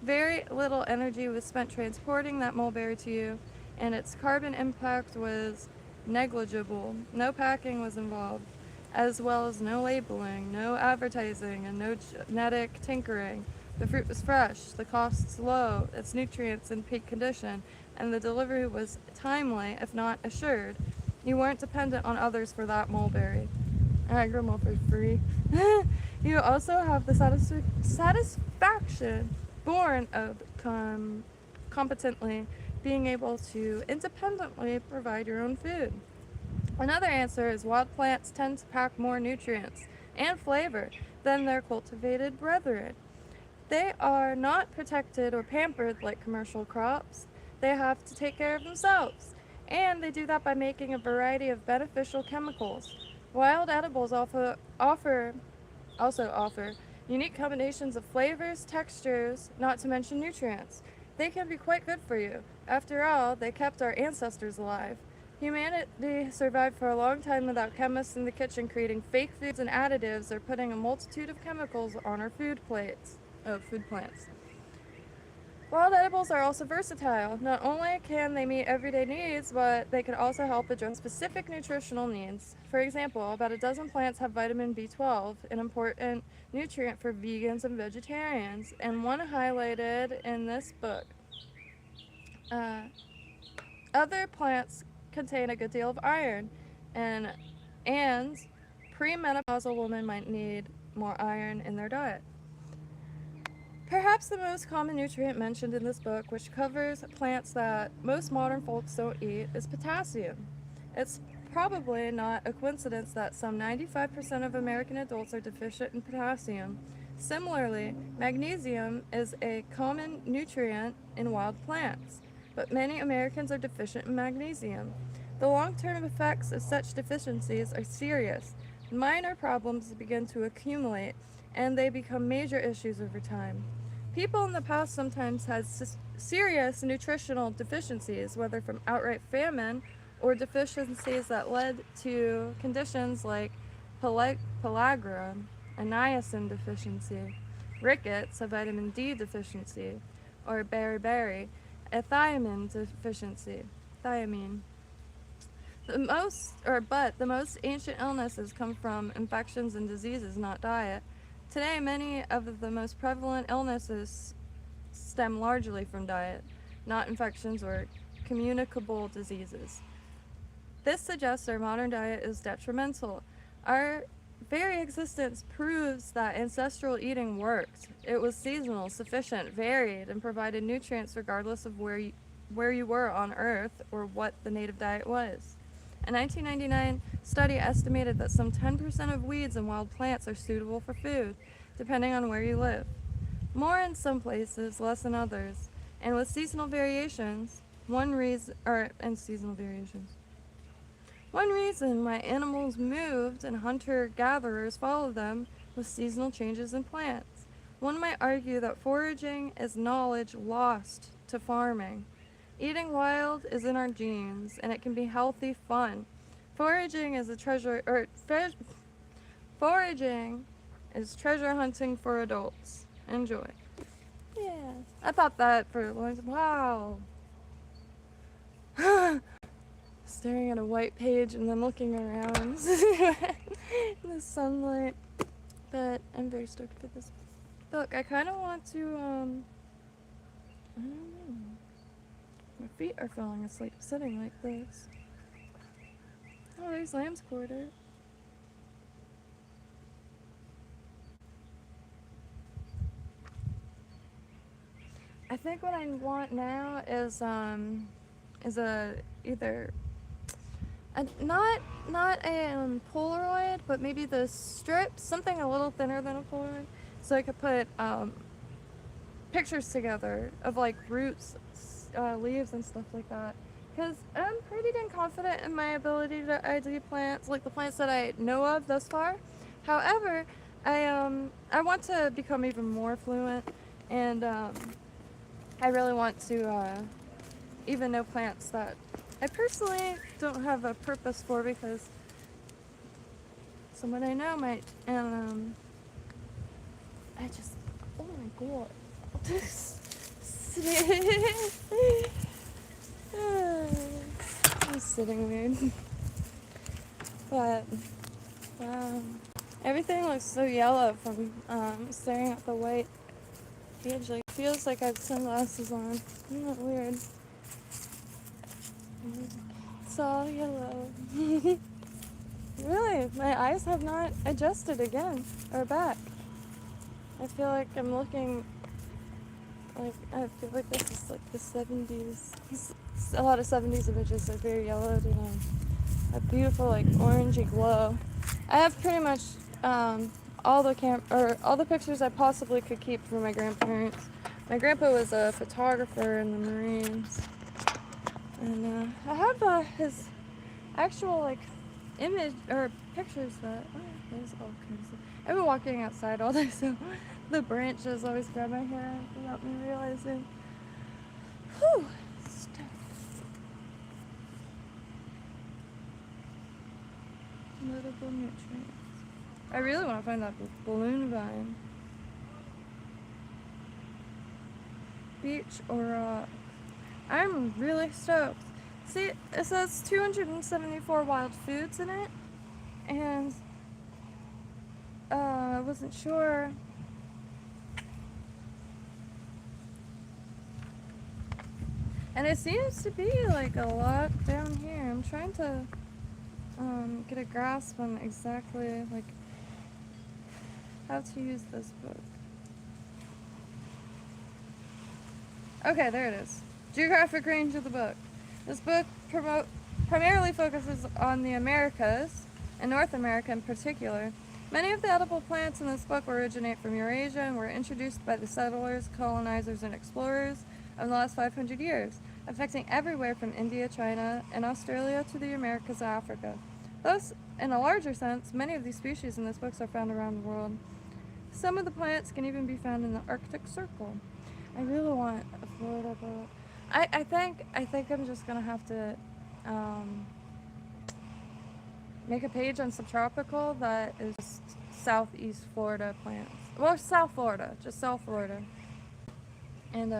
Speaker 1: Very little energy was spent transporting that mulberry to you, and its carbon impact was negligible. No packing was involved, as well as no labeling, no advertising, and no genetic tinkering. The fruit was fresh, the costs low, its nutrients in peak condition, and the delivery was timely, if not assured. You weren't dependent on others for that mulberry. I grew mulberry free. You also have the satisfaction born of competently being able to independently provide your own food. Another answer is wild plants tend to pack more nutrients and flavor than their cultivated brethren. They are not protected or pampered like commercial crops. They have to take care of themselves, and they do that by making a variety of beneficial chemicals. Wild edibles also offer unique combinations of flavors, textures, not to mention nutrients. They can be quite good for you. After all, they kept our ancestors alive. Humanity survived for a long time without chemists in the kitchen creating fake foods and additives or putting a multitude of chemicals on our food plants. Wild edibles are also versatile. Not only can they meet everyday needs, but they can also help address specific nutritional needs. For example, about a dozen plants have vitamin B12, an important nutrient for vegans and vegetarians, and one highlighted in this book. Other plants contain a good deal of iron, and premenopausal women might need more iron in their diet. Perhaps the most common nutrient mentioned in this book, which covers plants that most modern folks don't eat, is potassium. It's probably not a coincidence that some 95% of American adults are deficient in potassium. Similarly, magnesium is a common nutrient in wild plants, but many Americans are deficient in magnesium. The long-term effects of such deficiencies are serious. Minor problems begin to accumulate, and they become major issues over time. People in the past sometimes had serious nutritional deficiencies, whether from outright famine or deficiencies that led to conditions like pellagra, a niacin deficiency, rickets, a vitamin D deficiency, or beriberi, a thiamine deficiency, thiamine. But the most ancient illnesses come from infections and diseases, not diet. Today, many of the most prevalent illnesses stem largely from diet, not infections or communicable diseases. This suggests our modern diet is detrimental. Our very existence proves that ancestral eating worked. It was seasonal, sufficient, varied, and provided nutrients regardless of where you were on Earth or what the native diet was. A 1999 study estimated that some 10% of weeds and wild plants are suitable for food, depending on where you live. More in some places, less in others. And with seasonal variations, one reason why animals moved and hunter-gatherers followed them was seasonal changes in plants. One might argue that foraging is knowledge lost to farming. Eating wild is in our genes, and it can be healthy fun. Foraging is treasure hunting for adults. Enjoy. Yeah, I thought that for a long time. Wow. Staring at a white page and then looking around in the sunlight. But I'm very stoked for this book. I kind of want to, I don't know. My feet are falling asleep sitting like this. Oh, there's lamb's quarter. I think what I want now is not a Polaroid, but maybe the strips, something a little thinner than a Polaroid, so I could put pictures together of like roots, leaves and stuff like that. Because I'm pretty dang confident in my ability to ID plants, like the plants that I know of thus far. However, I want to become even more fluent, and I really want to even know plants that I personally don't have a purpose for, because someone I know might. And I just, oh my god. I'm sitting weird. But everything looks so yellow from staring at the white page. Like, feels like I have sunglasses on. Isn't that weird? It's all yellow. Really, my eyes have not adjusted again or back. I feel like I'm looking like, I feel like this is like the 70s. A lot of 70s images are very yellowed and a beautiful like orangey glow. I have pretty much all the pictures I possibly could keep from my grandparents. My grandpa was a photographer in the Marines, and I have his actual like image or pictures that there's all kinds of. I've been walking outside all day, so the branches always grab my hair without me realizing. Whew, stuff. Notable nutrients. I really want to find that balloon vine. Beach or rock. I'm really stoked. See, it says 274 wild foods in it, and I wasn't sure. And it seems to be like a lot down here. I'm trying to get a grasp on exactly like how to use this book. Okay, there it is. Geographic range of the book. This book primarily focuses on the Americas, and North America in particular. Many of the edible plants in this book originate from Eurasia and were introduced by the settlers, colonizers, and explorers of the last 500 years, affecting everywhere from India, China, and Australia to the Americas and Africa. Thus, in a larger sense, many of these species in this book are found around the world. Some of the plants can even be found in the Arctic Circle. I really want a Florida book. I think I'm just gonna have to make a page on Subtropical that is just Southeast Florida plants. Well, South Florida, just South Florida. And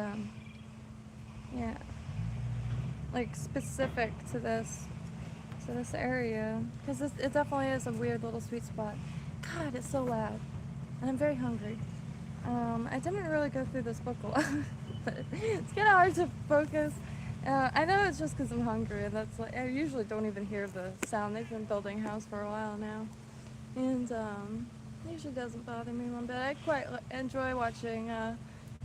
Speaker 1: yeah, like specific to this area, because it definitely is a weird little sweet spot. God, it's so loud, and I'm very hungry. I didn't really go through this book a lot, but it's kind of hard to focus. I know it's just because I'm hungry, and that's like, I usually don't even hear the sound. They've been building a house for a while now, and it usually doesn't bother me one bit. I quite enjoy watching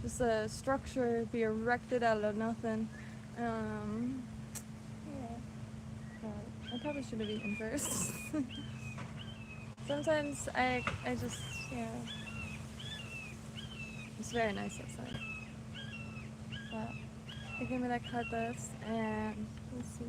Speaker 1: just a structure be erected out of nothing. Yeah. I probably should have eaten first. Sometimes I just, yeah. It's very nice outside. But they gave me that cutlass, and let's see.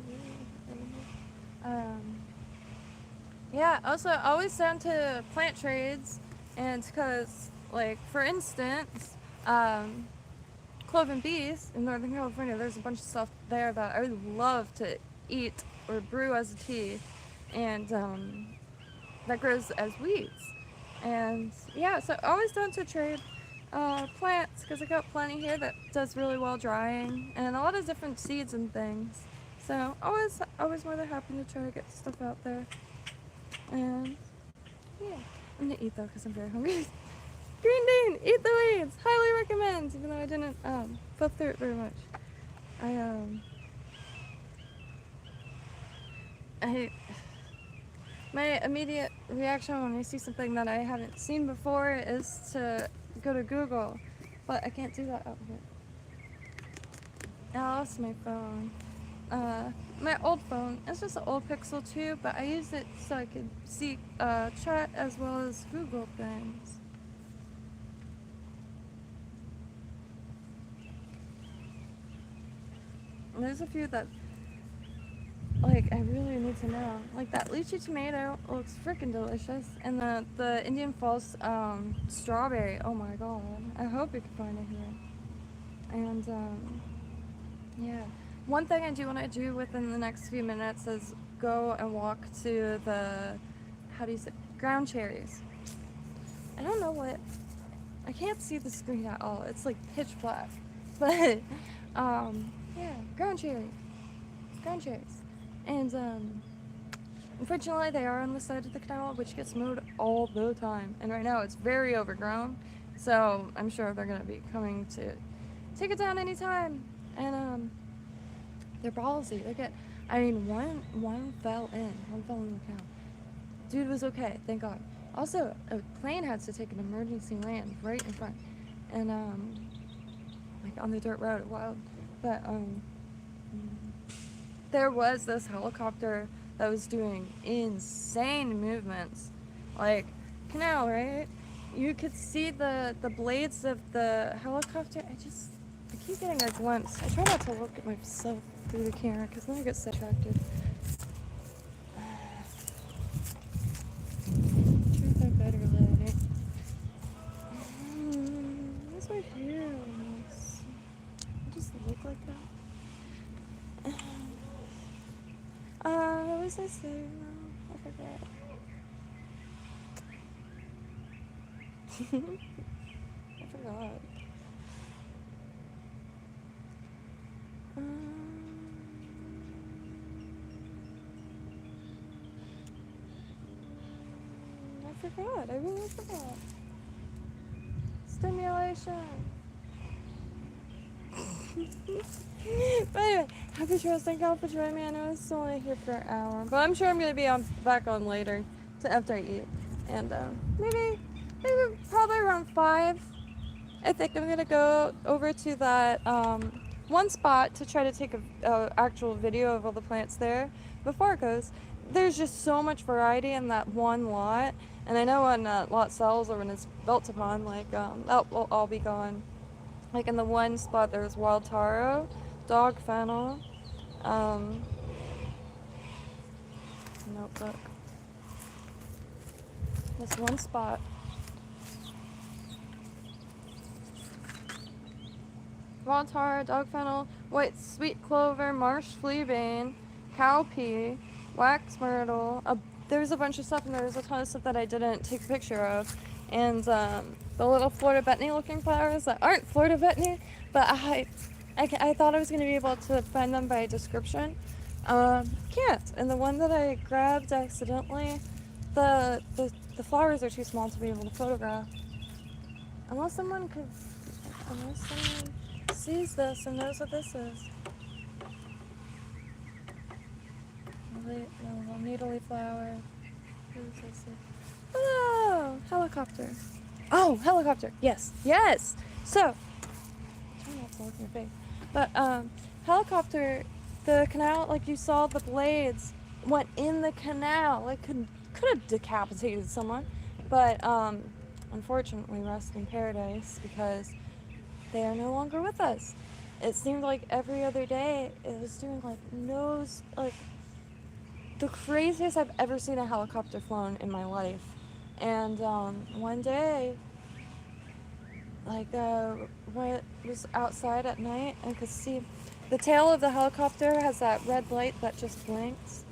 Speaker 1: Yeah, also always down to plant trades, and because, like, for instance, Cloven Bees in Northern California, there's a bunch of stuff there that I would love to eat or brew as a tea, and that grows as weeds. And yeah, so always down to trade plants, because I got plenty here that does really well drying, and a lot of different seeds and things. So always more than happy to try to get stuff out there. And yeah, I'm gonna eat though because I'm very hungry. Green Deane, eat the weeds. Highly recommend. Even though I didn't flip through it very much. My immediate reaction when I see something that I haven't seen before is to go to Google, but I can't do that out here. I lost my phone. My old phone, it's just an old Pixel 2, but I use it so I could see chat as well as Google things. And there's a few that, like, I really need to know. Like that lychee tomato looks freaking delicious, and the Indian Falls strawberry. Oh my god! I hope you can find it here. And yeah, one thing I do want to do within the next few minutes is go and walk to the, how do you say, ground cherries. I don't know what. I can't see the screen at all. It's like pitch black, but yeah, ground cherries. And unfortunately they are on the side of the canal, which gets mowed all the time, and right now it's very overgrown, so I'm sure they're gonna be coming to take it down anytime. And they're ballsy. I mean, one fell in the canal. Dude was okay, thank God. Also, a plane had to take an emergency land right in front, and like on the dirt road, wild. But there was this helicopter that was doing insane movements. Like, canal, right? You could see the blades of the helicopter. I keep getting a glimpse. I try not to look at myself through the camera because then I get distracted. Treat that better, lady. What's my hair? I just look like that. What was I saying? I forgot. I forgot. I really forgot. Stimulation. But anyway, happy trails. Thank y'all for joining me. I know it's only here for an hour, but I'm sure I'm gonna be back on later after I eat, and maybe probably around 5. I think I'm gonna go over to that one spot to try to take a actual video of all the plants there before it goes. There's just so much variety in that one lot, and I know when that lot sells or when it's built upon, like that will all be gone. Like in the one spot, there's wild taro, dog fennel, um, notebook. This one spot. Wild taro, dog fennel, white sweet clover, marsh fleabane, cowpea, wax myrtle. There's a bunch of stuff, and there's a ton of stuff that I didn't take a picture of. And the little Florida Betony looking flowers that aren't Florida Betony, but I thought I was going to be able to find them by description. Can't. And the one that I grabbed accidentally, the flowers are too small to be able to photograph. Unless someone sees this and knows what this is. Little needly flower. Oh, helicopter. Oh, helicopter. Yes, yes. So, try not to look in your face. But helicopter, the canal, like you saw, the blades went in the canal. Like could have decapitated someone, but unfortunately, rest in paradise because they are no longer with us. It seemed like every other day it was doing like the craziest I've ever seen a helicopter flown in my life. And one day, like when it was outside at night, I could see the tail of the helicopter has that red light that just blinks.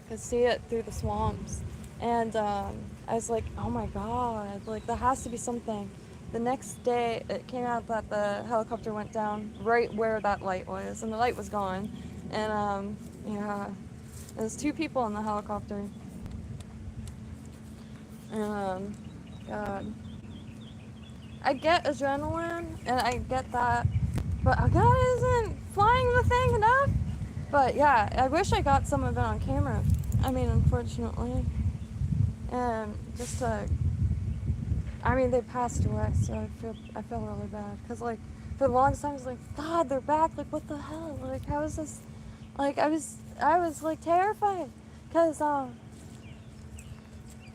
Speaker 1: Could see it through the swamps. And I was like, oh my god, like that has to be something. The next day, it came out that the helicopter went down right where that light was, and the light was gone. And yeah, there's 2 people in the helicopter. And God, I get adrenaline, and I get that, but God isn't flying the thing enough. But yeah, I wish I got some of it on camera. I mean, unfortunately, and just I mean, they passed away, so I feel really bad. Cause like, for the longest time, I was like, God, they're back. Like, what the hell? Like, how is this? Like, I was like terrified. Cause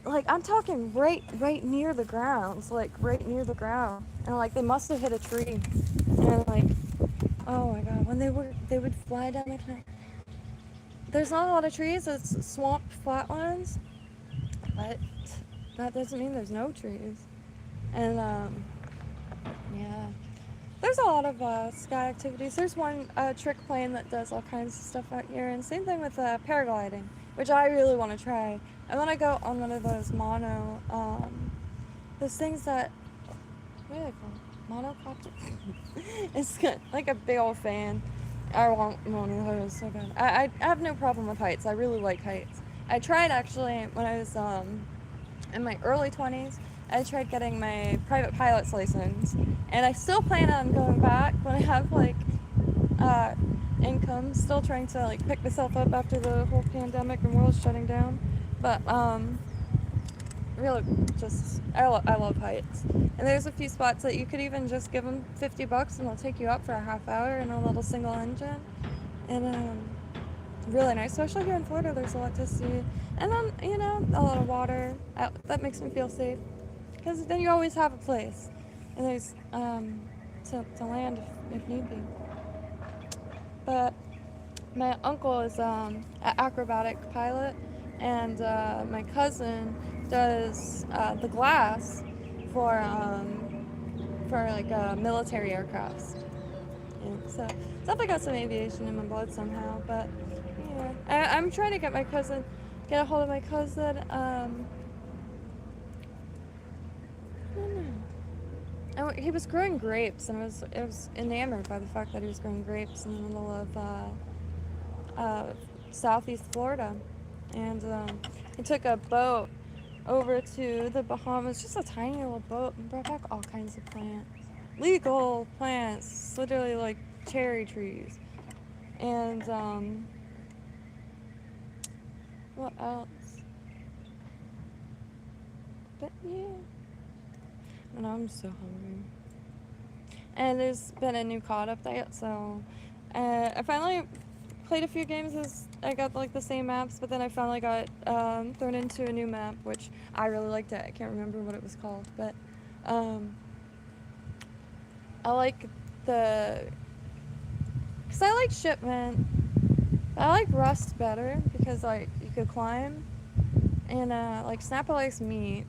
Speaker 1: like I'm talking right near the grounds, like right near the ground, and like they must have hit a tree, and like, oh my God, when they would fly down the canal. There's not a lot of trees. It's swamped flatlands, but that doesn't mean there's no trees. And yeah, there's a lot of sky activities. There's one trick plane that does all kinds of stuff out here, and same thing with paragliding, which I really want to try. I want to go on one of those those things that, what are they called? Monocopter? It's like a big old fan. I want one of those so bad. I have no problem with heights. I really like heights. I tried actually when I was in my early 20s. I tried getting my private pilot's license, and I still plan on going back when I have like income. Still trying to like pick myself up after the whole pandemic and world shutting down. But really, just I love heights. And there's a few spots that you could even just give them $50 and they'll take you up for a half hour in a little single engine, and really nice. Especially here in Florida, there's a lot to see, and then a lot of water. That makes me feel safe. Because then you always have a place, and there's to land if need be. But my uncle is an acrobatic pilot, and my cousin does the glass for like military aircrafts. And so definitely got some aviation in my blood somehow. But yeah, I'm trying to get a hold of my cousin. And he was growing grapes, and I was enamored by the fact that he was growing grapes in the middle of southeast Florida. And he took a boat over to the Bahamas, just a tiny little boat, and brought back all kinds of plants. Legal plants, literally like cherry trees. And what else? But yeah. And I'm so hungry. And there's been a new COD update, so I finally played a few games as I got like the same maps, but then I finally got thrown into a new map, which I really liked it. I can't remember what it was called, but I like because I like Shipment. I like Rust better because like you could climb, and like Snapper likes meat.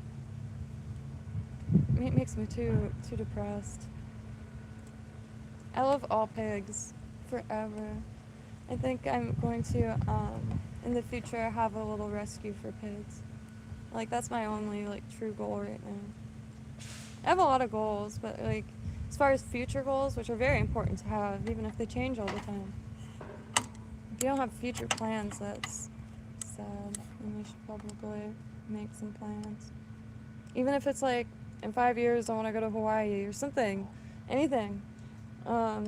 Speaker 1: Meat makes me too depressed. I love all pigs forever. I think I'm going to in the future have a little rescue for pigs. Like that's my only like true goal right now. I have a lot of goals, but like as far as future goals, which are very important to have, even if they change all the time. If you don't have future plans, that's sad. And we should probably make some plans. Even if it's like in 5 years I want to go to Hawaii or something, anything. I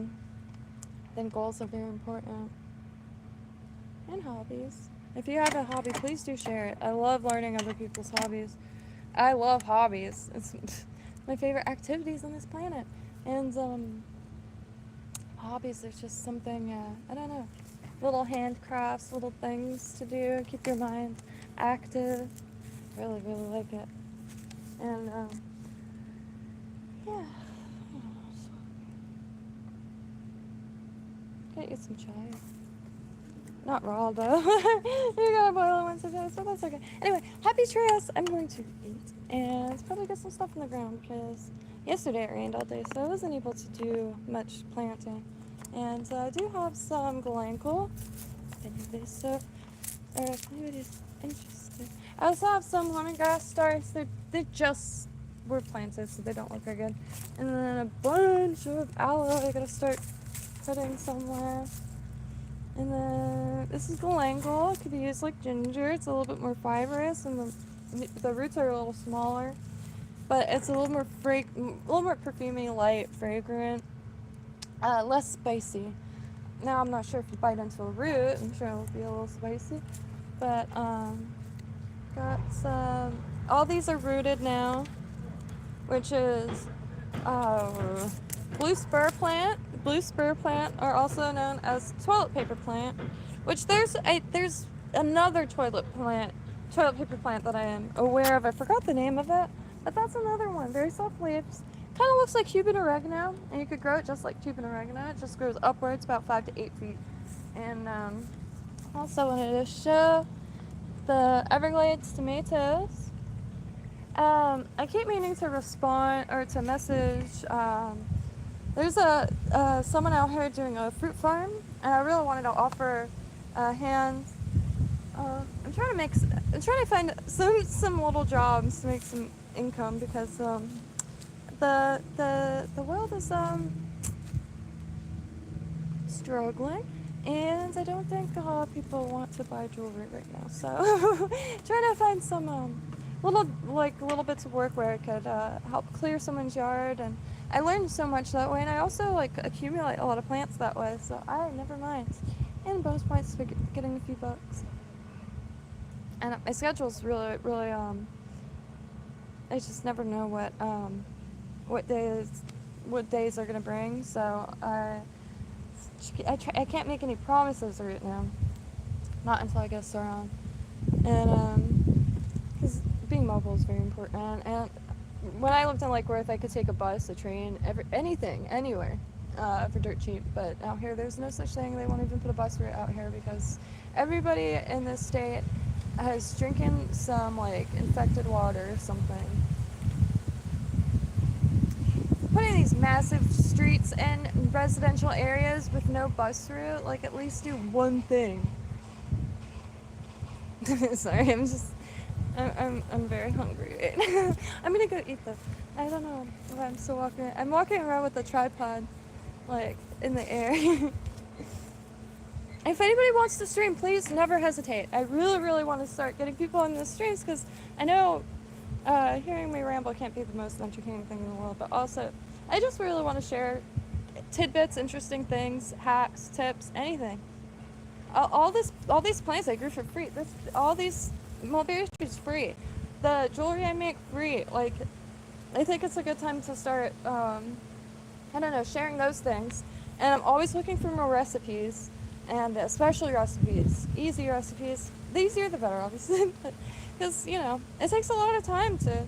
Speaker 1: think goals are very important. And hobbies. If you have a hobby, please do share it. I love learning other people's hobbies. I love hobbies. It's my favorite activities on this planet. And hobbies are just something, I don't know, little handcrafts, little things to do, keep your mind active. Really, really like it. And yeah. Get you some chai. Not raw though. You gotta boil it once a day, so that's okay. Anyway, happy trails. I'm going to eat and probably get some stuff in the ground because yesterday it rained all day, so I wasn't able to do much planting. And I do have some galangal. If anybody's if anybody's interested. I also have some lemongrass stars. They just were planted, so they don't look very good. And then a bunch of aloe I gotta start putting somewhere. And then this is galangal. It could be used like ginger. It's a little bit more fibrous, and the roots are a little smaller, but it's a little more perfumey, light, fragrant, less spicy. Now I'm not sure if you bite into a root. I'm sure it'll be a little spicy, but got some. All these are rooted now, which is blue spur plant. Blue spur plant are also known as toilet paper plant, which there's another toilet paper plant that I am aware of. I forgot the name of it, but that's another one. Very soft leaves. Kind of looks like Cuban oregano, and you could grow it just like Cuban oregano. It just grows upwards about 5 to 8 feet. And also wanted to show the Everglades tomatoes. I keep meaning to respond or to message. There's someone out here doing a fruit farm, and I really wanted to offer a hand. I'm trying to find some little jobs to make some income because the world is struggling, and I don't think a lot of people want to buy jewelry right now. So trying to find some little bits of work where I could help clear someone's yard, and I learned so much that way, and I also like accumulate a lot of plants that way, so I never mind. And bonus points for getting a few bucks. And my schedule's really, really I just never know what days are gonna bring, so I can't make any promises right now. Not until I get Surron. And because being mobile is very important, and when I lived in Lake Worth, I could take a bus, a train, anything, anywhere, for dirt cheap. But out here, there's no such thing. They won't even put a bus route out here because everybody in this state is drinking some like infected water or something. Putting these massive streets in residential areas with no bus route, like at least do one thing. Sorry, I'm very hungry right now. I'm gonna go eat though. I don't know why I'm still walking. I'm walking around with the tripod, like, in the air. If anybody wants to stream, please never hesitate. I really, really want to start getting people on the streams because I know hearing me ramble can't be the most entertaining thing in the world, but also I just really want to share tidbits, interesting things, hacks, tips, anything. All these plants I grew for free. All these mulberry trees free. The jewelry I make free. Like, I think it's a good time to start, I don't know, sharing those things. And I'm always looking for more recipes, and especially recipes, easy recipes. The easier the better, obviously, because, you know, it takes a lot of time to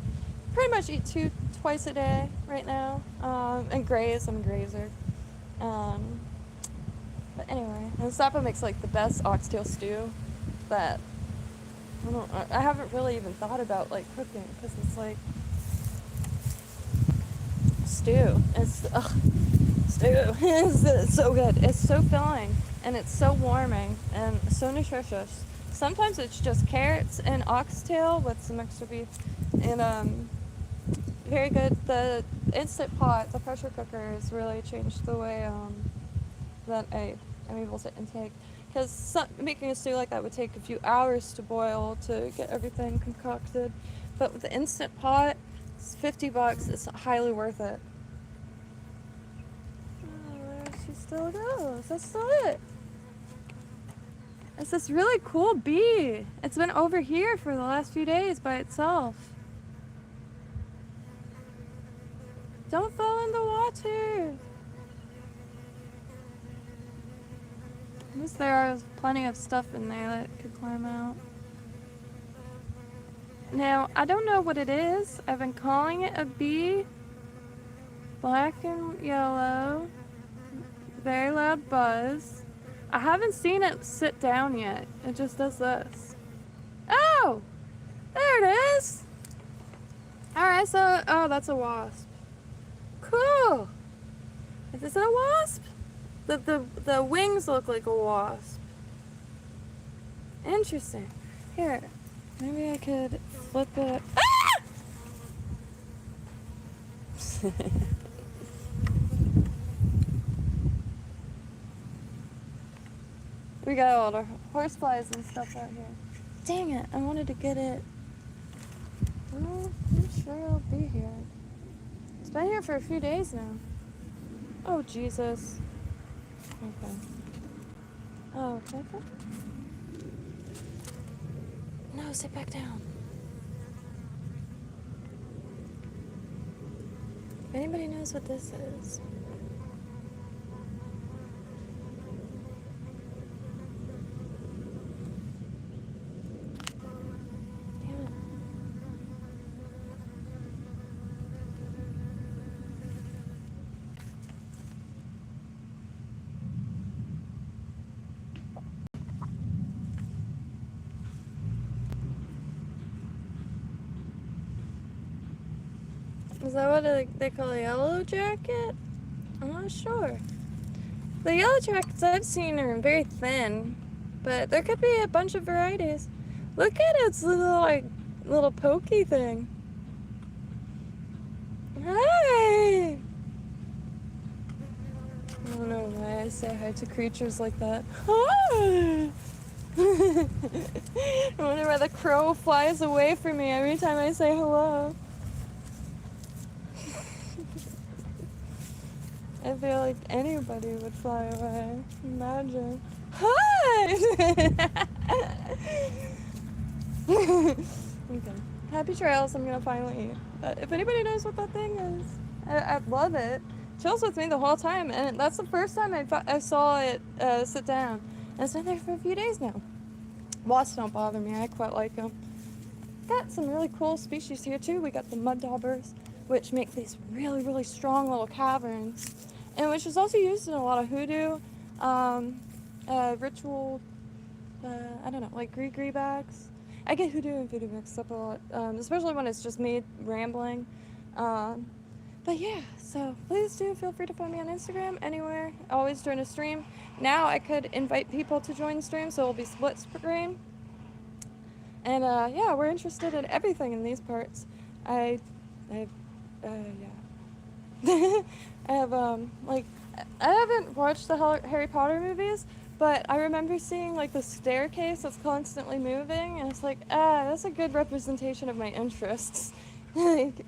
Speaker 1: pretty much eat twice a day right now, and graze. I'm a grazer. But anyway, and Sapa makes like the best oxtail stew that I haven't really even thought about like cooking, because it's like stew. Stew. It's so good. It's so filling, and it's so warming and so nutritious. Sometimes it's just carrots and oxtail with some extra beef, and very good. The Instant Pot, the pressure cooker, has really changed the way that I'm able to intake. Because making a stew like that would take a few hours to boil to get everything concocted. But with the Instant Pot, it's $50. It's highly worth it. Oh, there she still goes. That's still it. It's this really cool bee. It's been over here for the last few days by itself. Don't fall in the water. At least there are plenty of stuff in there that could climb out. Now, I don't know what it is. I've been calling it a bee. Black and yellow. Very loud buzz. I haven't seen it sit down yet. It just does this. Oh! There it is! Alright, so, oh, that's a wasp. Cool! Is it a wasp? The wings look like a wasp. Interesting. Here, maybe I could flip it. Ah! We got all the horseflies and stuff out here. Dang it, I wanted to get it. Well, I'm sure it'll be here. It's been here for a few days now. Oh, Jesus. Okay. Oh, okay. No, sit back down. If anybody knows what this is. Is that what they call a yellow jacket? I'm not sure. The yellow jackets I've seen are very thin, but there could be a bunch of varieties. Look at its little pokey thing. Hi! I don't know why I say hi to creatures like that. Hi! I wonder why the crow flies away from me every time I say hello. I feel like anybody would fly away. Imagine. Hi! Okay. Happy trails, I'm gonna finally eat. But if anybody knows what that thing is, I love it. Chills with me the whole time, and that's the first time I saw it sit down. And it's been there for a few days now. Wasps don't bother me, I quite like them. Got some really cool species here too. We got the mud daubers, which make these really, really strong little caverns. And which is also used in a lot of hoodoo, ritual, I don't know, like gree bags. I get hoodoo and voodoo mixed up a lot, especially when it's just me rambling. But yeah, so please do feel free to find me on Instagram, anywhere, always during a stream. Now I could invite people to join the stream, so it'll be split screen. And yeah, we're interested in everything in these parts. Yeah. I have, like, I haven't watched the Harry Potter movies, but I remember seeing, like, the staircase that's constantly moving, and it's like, that's a good representation of my interests. Like,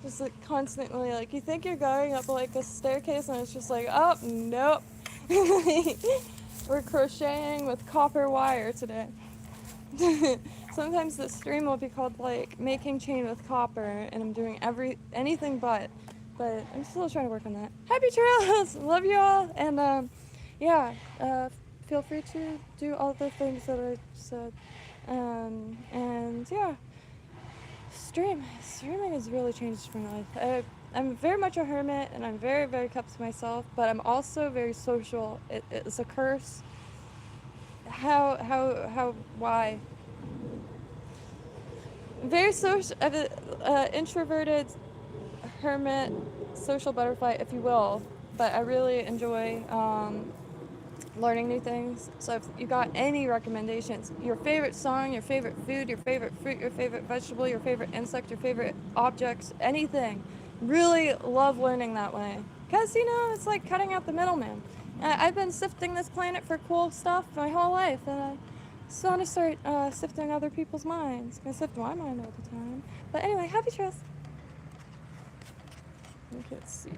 Speaker 1: just, like, constantly, like, you think you're going up, like, a staircase, and it's just like, oh, nope. We're crocheting with copper wire today. sometimes the stream will be called like making chain with copper, and I'm doing anything but I'm still trying to work on that. Happy trails, love you all, and yeah, feel free to do all the things that I said, and yeah, streaming has really changed my life. I'm very much a hermit, and I'm very, very kept to myself, but I'm also very social. It's a curse. Why? Very social, introverted hermit, social butterfly, if you will, but I really enjoy learning new things. So if you got any recommendations, your favorite song, your favorite food, your favorite fruit, your favorite vegetable, your favorite insect, your favorite objects, anything, really love learning that way. Because, you know, it's like cutting out the middleman. I've been sifting this planet for cool stuff my whole life, and I just want to start sifting other people's minds. I sift my mind all the time. But anyway, happy trails. Let's see.